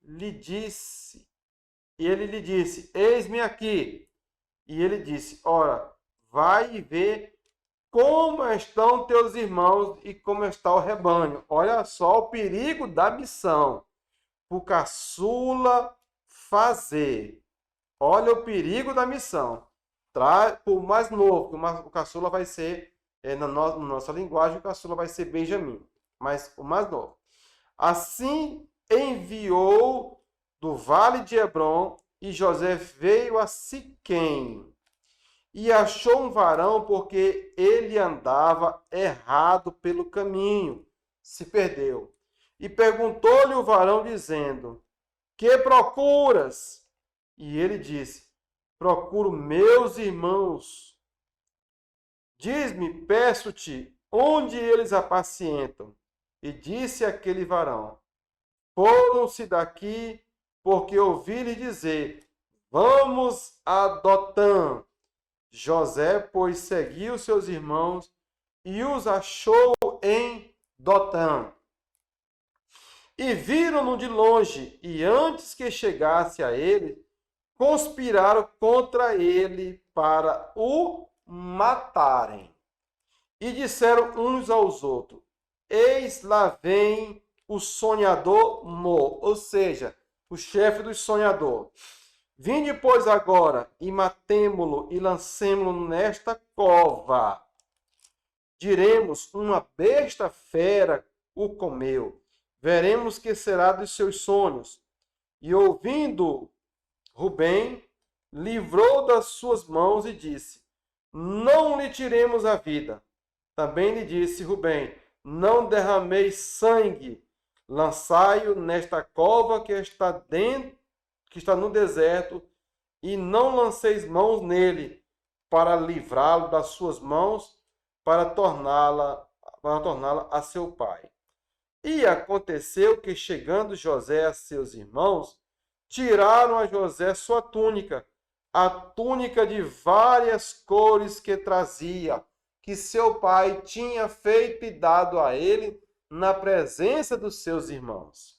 ele lhe disse: eis-me aqui. E ele disse: ora, vai e vê como estão teus irmãos e como está o rebanho. Olha só o perigo da missão. O caçula fazer. Olha o perigo da missão. Por mais novo, o caçula vai ser, na nossa linguagem, o caçula vai ser Benjamim. Mas o mais novo. Assim enviou do vale de Hebrom, e José veio a Siquém. E achou um varão, porque ele andava errado pelo caminho, se perdeu. E perguntou-lhe o varão, dizendo: que procuras? E ele disse: procuro meus irmãos. Diz-me, peço-te, onde eles apacientam? E disse aquele varão: foram-se daqui, porque ouvi-lhe dizer: vamos a Dotã. José, pois, seguiu seus irmãos e os achou em Dotã. E viram-no de longe, e antes que chegasse a ele, conspiraram contra ele para o matarem. E disseram uns aos outros: eis lá vem o sonhador Mo, ou seja, o chefe dos sonhadores. Vinde, pois, agora, e matemo-lo e lancemo-lo nesta cova. Diremos: uma besta fera o comeu. Veremos que será dos seus sonhos. E ouvindo Rubem, livrou das suas mãos e disse: não lhe tiremos a vida. Também lhe disse Rubem: não derrameis sangue, lançai-o nesta cova que está no deserto, e não lanceis mãos nele, para livrá-lo das suas mãos, para torná-la a seu pai. E aconteceu que, chegando José a seus irmãos, tiraram a José sua túnica, a túnica de várias cores que trazia, que seu pai tinha feito e dado a ele na presença dos seus irmãos.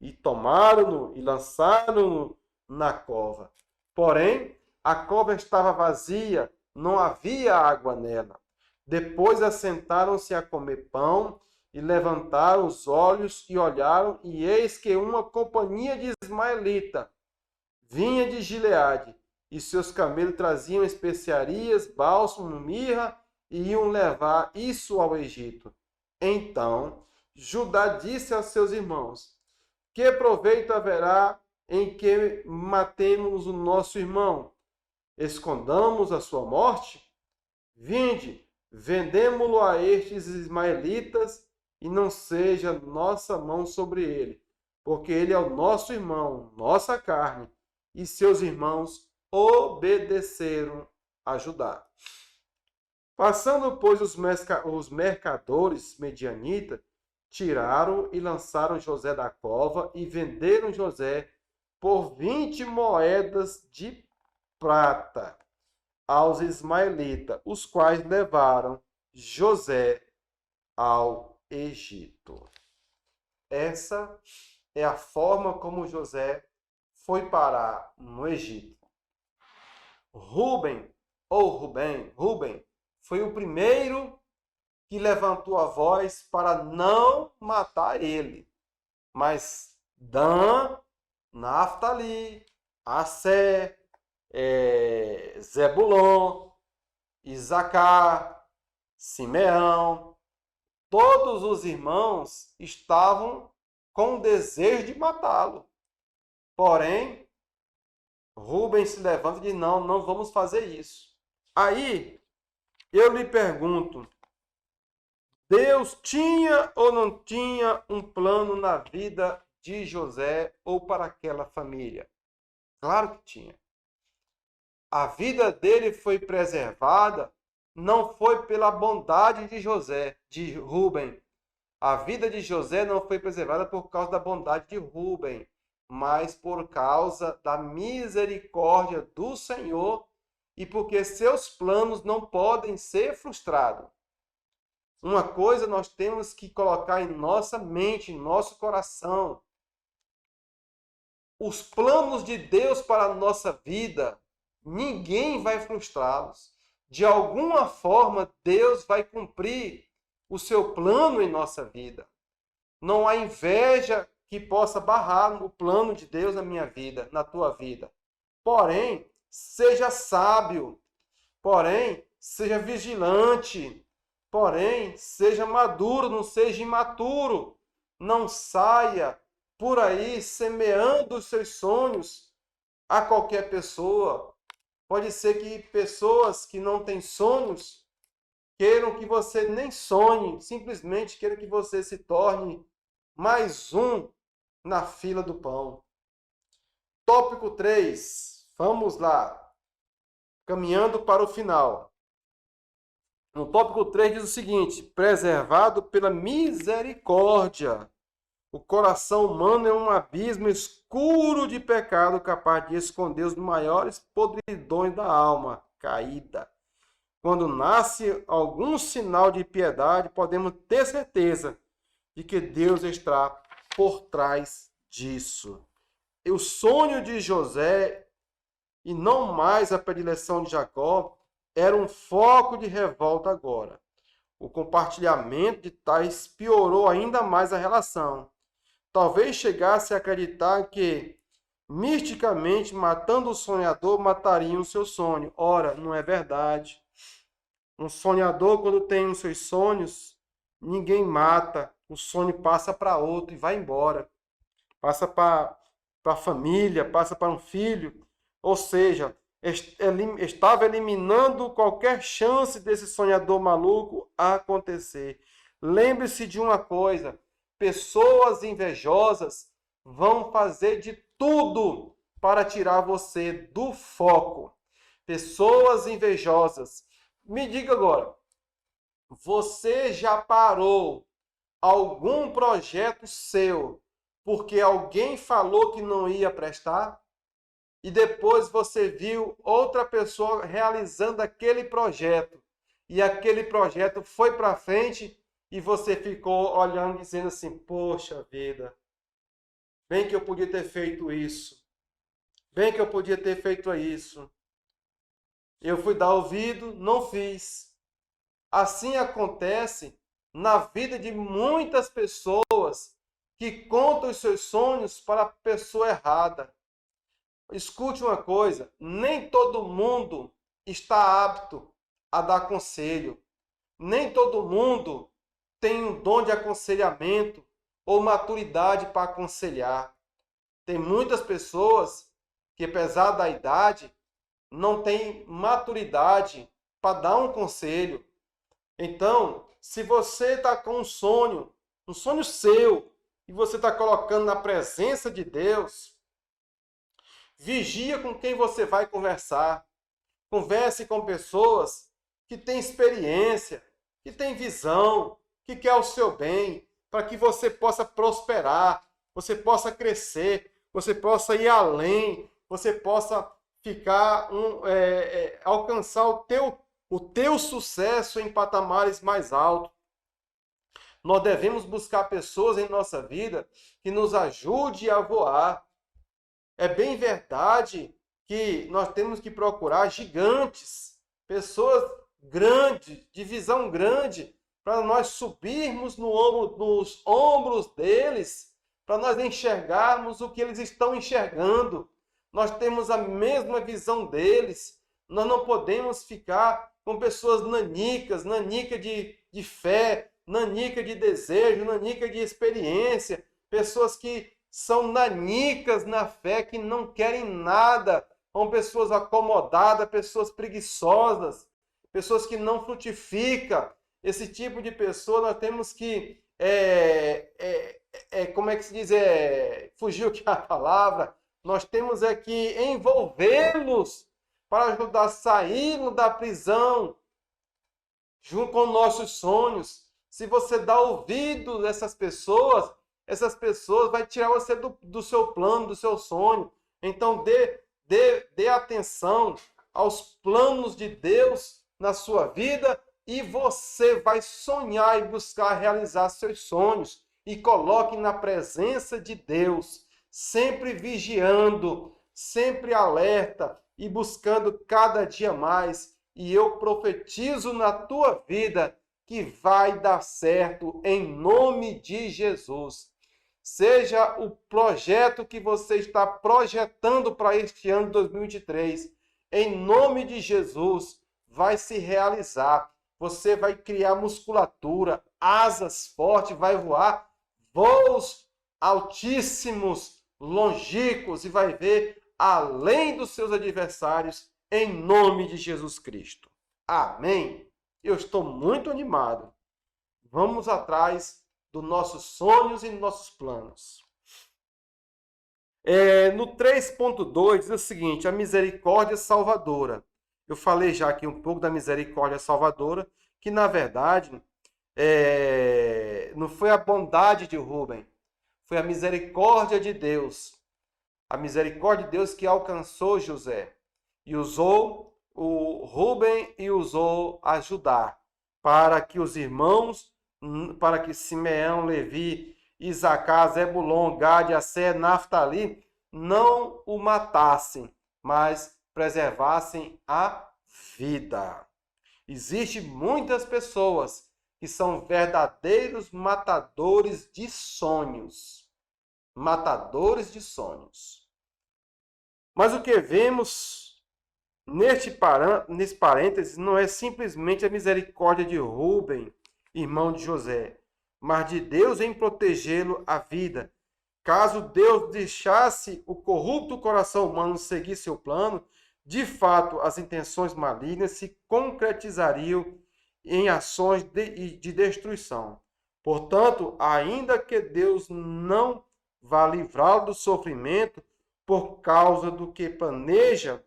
E tomaram-no e lançaram-no na cova. Porém, a cova estava vazia, não havia água nela. Depois assentaram-se a comer pão, e levantaram os olhos e olharam, e eis que uma companhia de ismaelita vinha de Gileade, e seus camelos traziam especiarias, bálsamo, mirra, e iam levar isso ao Egito. Então Judá disse aos seus irmãos: que proveito haverá em que matemos o nosso irmão? Escondamos a sua morte? Vinde, vendemo-lo a estes ismaelitas, e não seja nossa mão sobre ele, porque ele é o nosso irmão, nossa carne. E seus irmãos obedeceram a Judá. Passando, pois, os mercadores medianitas, tiraram e lançaram José da cova e venderam José por 20 moedas de prata aos ismaelitas, os quais levaram José ao Egito. Essa é a forma como José foi parar no Egito. Rubem foi o primeiro que levantou a voz para não matar ele. Mas Dan, Naftali, Assé, Zebulon, Isacar, Simeão, todos os irmãos estavam com o desejo de matá-lo. Porém, Rubem se levanta e diz, não vamos fazer isso. Aí, eu lhe pergunto, Deus tinha ou não tinha um plano na vida de José ou para aquela família? Claro que tinha. A vida dele foi preservada, não foi pela bondade de Rubem. A vida de José não foi preservada por causa da bondade de Rubem, mas por causa da misericórdia do Senhor e porque seus planos não podem ser frustrados. Uma coisa nós temos que colocar em nossa mente, em nosso coração. Os planos de Deus para a nossa vida, ninguém vai frustrá-los. De alguma forma, Deus vai cumprir o seu plano em nossa vida. Não há inveja que possa barrar o plano de Deus na minha vida, na tua vida. Porém, seja sábio. Porém, seja vigilante. Porém, seja maduro, não seja imaturo. Não saia por aí semeando os seus sonhos a qualquer pessoa. Pode ser que pessoas que não têm sonhos queiram que você nem sonhe, simplesmente queiram que você se torne mais um na fila do pão. Tópico 3. Vamos lá. Caminhando para o final. No tópico 3 diz o seguinte: preservado pela misericórdia. O coração humano é um abismo escuro de pecado capaz de esconder os maiores podridões da alma caída. Quando nasce algum sinal de piedade, podemos ter certeza de que Deus está por trás disso. E o sonho de José, e não mais a predileção de Jacó, era um foco de revolta agora. O compartilhamento de tais piorou ainda mais a relação. Talvez chegasse a acreditar que, misticamente, matando o sonhador, matariam o seu sonho. Ora, não é verdade. Um sonhador, quando tem os seus sonhos, ninguém mata. O sonho passa para outro e vai embora. Passa para a família, passa para um filho. Ou seja, estava eliminando qualquer chance desse sonhador maluco acontecer. Lembre-se de uma coisa: pessoas invejosas vão fazer de tudo para tirar você do foco. Pessoas invejosas. Me diga agora, você já parou algum projeto seu porque alguém falou que não ia prestar? E depois você viu outra pessoa realizando aquele projeto e aquele projeto foi para frente e você ficou olhando dizendo assim, poxa vida, bem que eu podia ter feito isso, bem que eu podia ter feito isso. Eu fui dar ouvido, não fiz. Assim acontece na vida de muitas pessoas que contam os seus sonhos para a pessoa errada. Escute uma coisa, nem todo mundo está apto a dar conselho. Nem todo mundo tem um dom de aconselhamento ou maturidade para aconselhar. Tem muitas pessoas que, apesar da idade, não têm maturidade para dar um conselho. Então, se você está com um sonho seu, e você está colocando na presença de Deus, vigia com quem você vai conversar. Converse com pessoas que têm experiência, que têm visão, que quer o seu bem, para que você possa prosperar, você possa crescer, você possa ir além, você possa alcançar o teu sucesso em patamares mais altos. Nós devemos buscar pessoas em nossa vida que nos ajude a voar. É bem verdade que nós temos que procurar gigantes, pessoas grandes, de visão grande, para nós subirmos nos ombros deles, para nós enxergarmos o que eles estão enxergando. Nós temos a mesma visão deles. Nós não podemos ficar com pessoas nanicas, nanica de fé, nanica de desejo, nanica de experiência, pessoas que são nanicas na fé, que não querem nada, são pessoas acomodadas, pessoas preguiçosas, pessoas que não frutificam. Esse tipo de pessoa nós temos que, como é que se diz, fugiu aqui a palavra, nós temos que envolvê-los para ajudar a sair da prisão, junto com nossos sonhos. Se você dá ouvido a essas pessoas vão tirar você do seu plano, do seu sonho. Então, dê atenção aos planos de Deus na sua vida e você vai sonhar e buscar realizar seus sonhos. E coloque na presença de Deus, sempre vigiando, sempre alerta e buscando cada dia mais. E eu profetizo na tua vida que vai dar certo em nome de Jesus. Seja o projeto que você está projetando para este ano de 2023, em nome de Jesus, vai se realizar. Você vai criar musculatura, asas fortes, vai voar voos altíssimos, longínquos e vai ver além dos seus adversários, em nome de Jesus Cristo. Amém? Eu estou muito animado. Vamos atrás dos nossos sonhos e nossos planos. No 3.2 diz o seguinte, a misericórdia salvadora. Eu falei já aqui um pouco da misericórdia salvadora, que na verdade não foi a bondade de Rubem, foi a misericórdia de Deus. A misericórdia de Deus que alcançou José e usou o Rubem e usou a Judá para que os irmãos, para que Simeão, Levi, Isacar, Zebulon, Gade, Asser, Naftali não o matassem, mas preservassem a vida. Existem muitas pessoas que são verdadeiros matadores de sonhos. Matadores de sonhos. Mas o que vemos nesse parênteses não é simplesmente a misericórdia de Rubem, irmão de José, mas de Deus em protegê-lo a vida. Caso Deus deixasse o corrupto coração humano seguir seu plano, de fato as intenções malignas se concretizariam em ações de destruição. Portanto, ainda que Deus não vá livrá-lo do sofrimento por causa do que planeja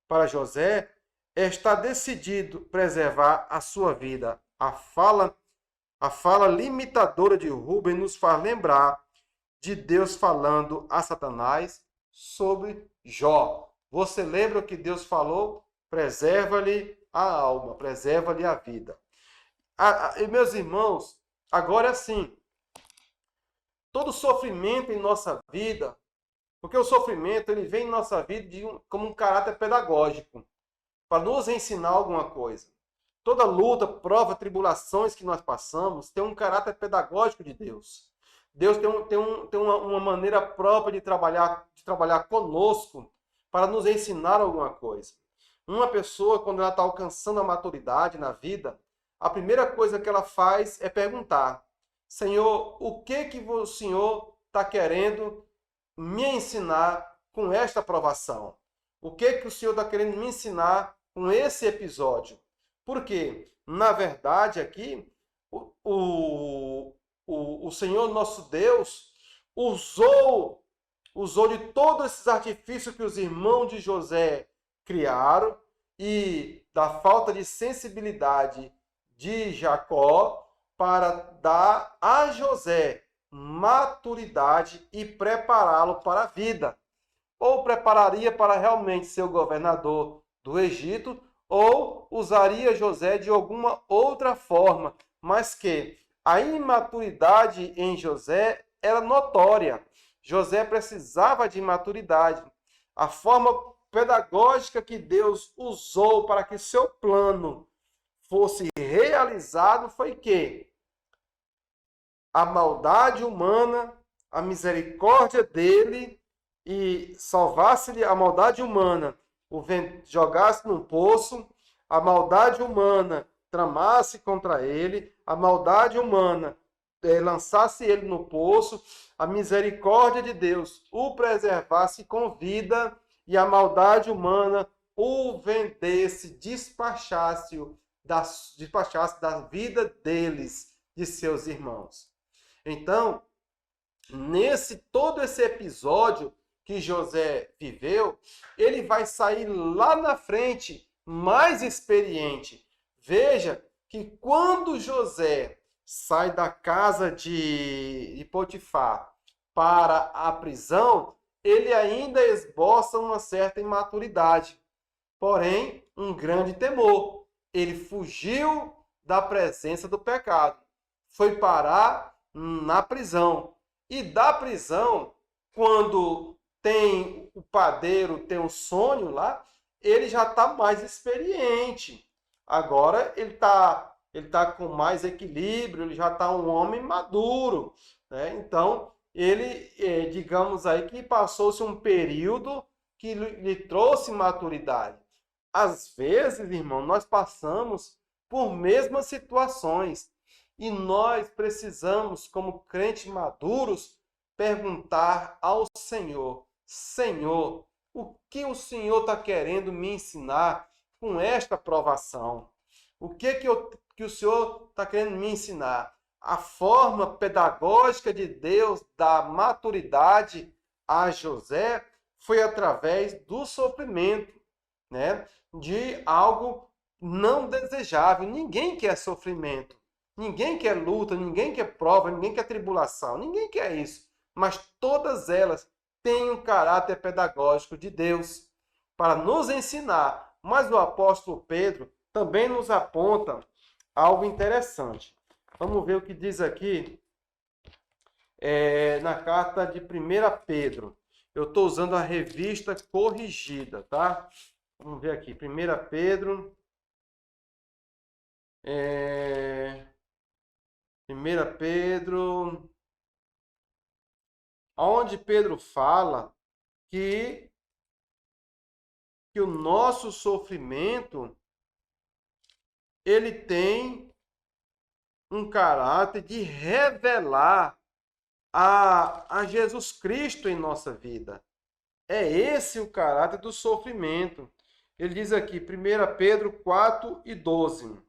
para José, está decidido preservar a sua vida. A fala limitadora de Rubem nos faz lembrar de Deus falando a Satanás sobre Jó. Você lembra o que Deus falou? Preserva-lhe a alma, preserva-lhe a vida. E meus irmãos, agora é assim, todo sofrimento em nossa vida, porque o sofrimento ele vem em nossa vida como um caráter pedagógico, para nos ensinar alguma coisa. Toda luta, prova, tribulações que nós passamos tem um caráter pedagógico de Deus. Deus tem uma maneira própria de trabalhar conosco para nos ensinar alguma coisa. Uma pessoa, quando ela está alcançando a maturidade na vida, a primeira coisa que ela faz é perguntar: Senhor, o que o Senhor está querendo me ensinar com esta provação? O que o Senhor está querendo me ensinar com esse episódio? Porque, na verdade, aqui, o Senhor nosso Deus usou de todos esses artifícios que os irmãos de José criaram e da falta de sensibilidade de Jacó para dar a José maturidade e prepará-lo para a vida. Ou prepararia para realmente ser o governador do Egito, ou usaria José de alguma outra forma, mas que A imaturidade em José era notória. José precisava de maturidade. A forma pedagógica que Deus usou para que seu plano fosse realizado foi que a maldade humana, a misericórdia dele e salvasse-lhe a maldade humana, jogasse num poço, a maldade humana tramasse contra ele, a maldade humana lançasse ele no poço, a misericórdia de Deus o preservasse com vida e a maldade humana o vendesse, despachasse da vida deles, de seus irmãos. Então, todo esse episódio que José viveu, ele vai sair lá na frente mais experiente. Veja que quando José sai da casa de Potifar para a prisão, ele ainda esboça uma certa imaturidade, porém um grande temor. Ele fugiu da presença do pecado, foi parar na prisão. E da prisão, quando tem o padeiro, tem um sonho lá, ele já está mais experiente. Agora ele tá com mais equilíbrio, ele já está um homem maduro, né? Então, ele, digamos aí que passou-se um período que lhe trouxe maturidade. Às vezes, irmão, nós passamos por mesmas situações e nós precisamos, como crentes maduros, perguntar ao Senhor: Senhor, o que o Senhor está querendo me ensinar com esta provação? O que o Senhor está querendo me ensinar? A forma pedagógica de Deus da maturidade a José foi através do sofrimento, né? De algo não desejável. Ninguém quer sofrimento, ninguém quer luta, ninguém quer prova, ninguém quer tribulação, ninguém quer isso. Mas todas elas têm um caráter pedagógico de Deus para nos ensinar. Mas o apóstolo Pedro também nos aponta algo interessante. Vamos ver o que diz aqui na carta de 1 Pedro. Eu estou usando a revista corrigida, tá? Vamos ver aqui. 1 Pedro. 1 Pedro. Onde Pedro fala que o nosso sofrimento ele tem um caráter de revelar a Jesus Cristo em nossa vida. É esse o caráter do sofrimento. Ele diz aqui, 1 Pedro 4:12.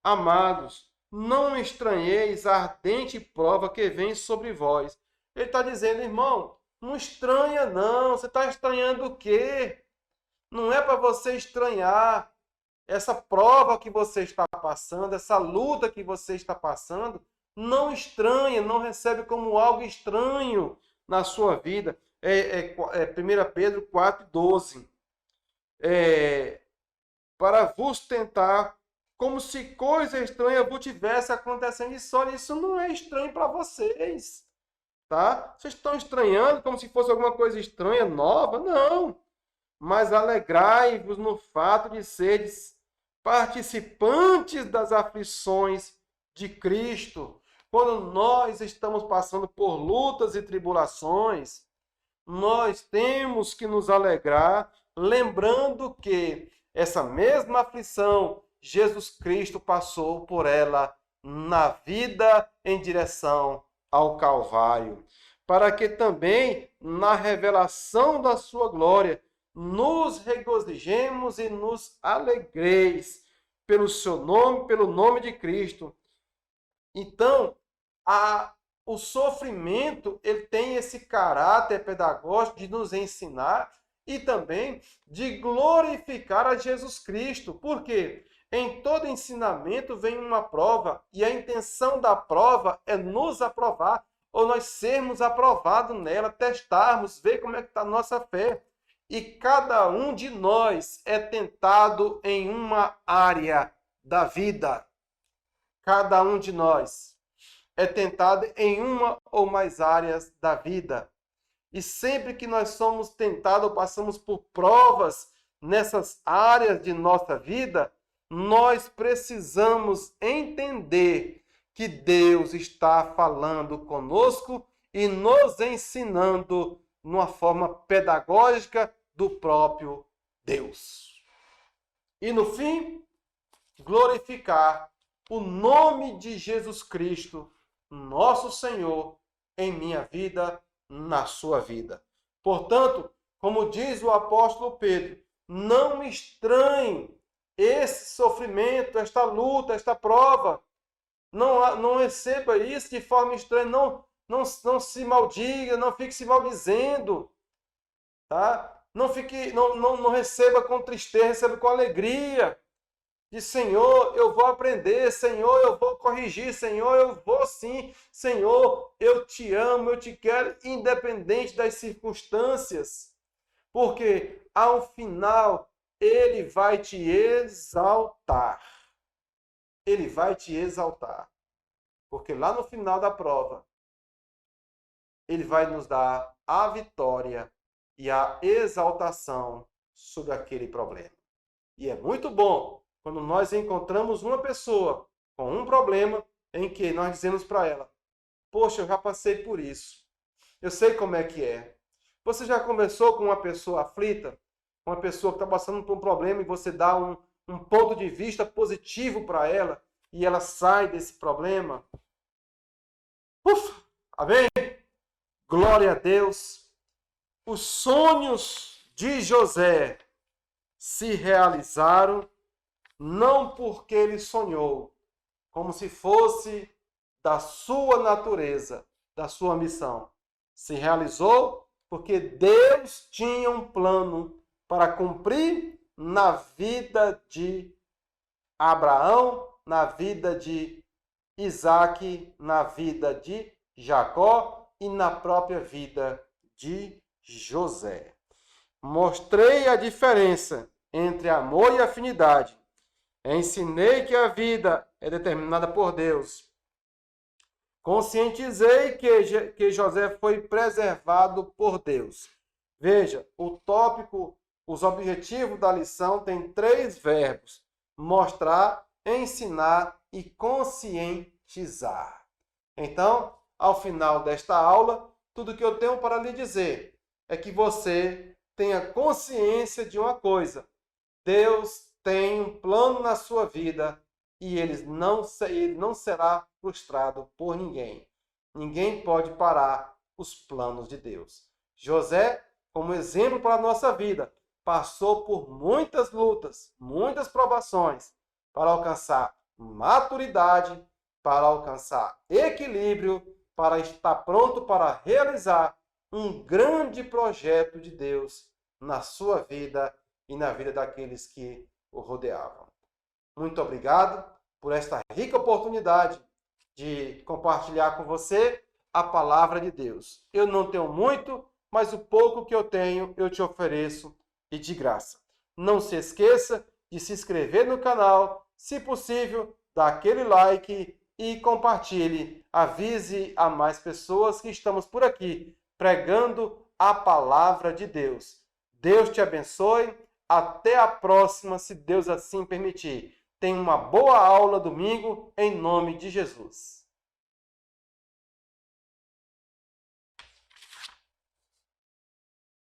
Amados, não estranheis a ardente prova que vem sobre vós. Ele está dizendo, irmão, não estranha não. Você está estranhando o quê? Não é para você estranhar. Essa prova que você está passando, essa luta que você está passando, não estranha, não recebe como algo estranho na sua vida. 1 Pedro 4:12. Para vos tentar, como se coisa estranha vos tivesse acontecendo. Isso não é estranho para vocês. Tá? Vocês estão estranhando como se fosse alguma coisa estranha, nova? Não. Mas alegrai-vos no fato de seres participantes das aflições de Cristo. Quando nós estamos passando por lutas e tribulações, nós temos que nos alegrar, lembrando que essa mesma aflição, Jesus Cristo passou por ela na vida em direção ao Calvário, para que também na revelação da sua glória nos regozijemos e nos alegreis pelo seu nome, pelo nome de Cristo. Então, o sofrimento ele tem esse caráter pedagógico de nos ensinar e também de glorificar a Jesus Cristo. Por quê? Em todo ensinamento vem uma prova e a intenção da prova é nos aprovar ou nós sermos aprovados nela, testarmos, ver como é que está a nossa fé. E cada um de nós é tentado em uma área da vida. Cada um de nós. é tentado em uma ou mais áreas da vida. E sempre que nós somos tentados ou passamos por provas nessas áreas de nossa vida, nós precisamos entender que Deus está falando conosco e nos ensinando numa forma pedagógica do próprio Deus. E no fim, glorificar o nome de Jesus Cristo, nosso Senhor, em minha vida, na sua vida. Portanto, como diz o apóstolo Pedro, não me estranhe esse sofrimento, esta luta, esta prova. Não receba isso de forma estranha, não se maldiga, não fique se maldizendo, tá? Não receba com tristeza, receba com alegria. Diz, Senhor, eu vou aprender, Senhor, eu vou corrigir, Senhor, eu vou sim, Senhor, eu te amo, eu te quero, independente das circunstâncias, porque ao final Ele vai te exaltar. Ele vai te exaltar, porque lá no final da prova, Ele vai nos dar a vitória e a exaltação sobre aquele problema. E é muito bom quando nós encontramos uma pessoa com um problema em que nós dizemos para ela, poxa, eu já passei por isso. Eu sei como é que é. Você já conversou com uma pessoa aflita? Uma pessoa que está passando por um problema e você dá um ponto de vista positivo para ela e ela sai desse problema? Ufa! Amém? Glória a Deus. Os sonhos de José se realizaram não porque ele sonhou, como se fosse da sua natureza, da sua missão. Se realizou porque Deus tinha um plano para cumprir na vida de Abraão, na vida de Isaac, na vida de Jacó e na própria vida de José. Mostrei a diferença entre amor e afinidade. Ensinei que a vida é determinada por Deus. Conscientizei que José foi preservado por Deus. Veja, o tópico, os objetivos da lição tem 3 verbos: mostrar, ensinar e conscientizar. Então, ao final desta aula, tudo que eu tenho para lhe dizer é que você tenha consciência de uma coisa: Deus tem um plano na sua vida e ele não será frustrado por ninguém. Ninguém pode parar os planos de Deus. José, como exemplo para a nossa vida, passou por muitas lutas, muitas provações para alcançar maturidade, para alcançar equilíbrio, para estar pronto para realizar um grande projeto de Deus na sua vida e na vida daqueles que o rodeavam. Muito obrigado por esta rica oportunidade de compartilhar com você a palavra de Deus. Eu não tenho muito, mas o pouco que eu tenho eu te ofereço e de graça. Não se esqueça de se inscrever no canal, se possível, dá aquele like e compartilhe. Avise a mais pessoas que estamos por aqui pregando a palavra de Deus. Deus te abençoe. Até a próxima, se Deus assim permitir. Tenha uma boa aula domingo, em nome de Jesus.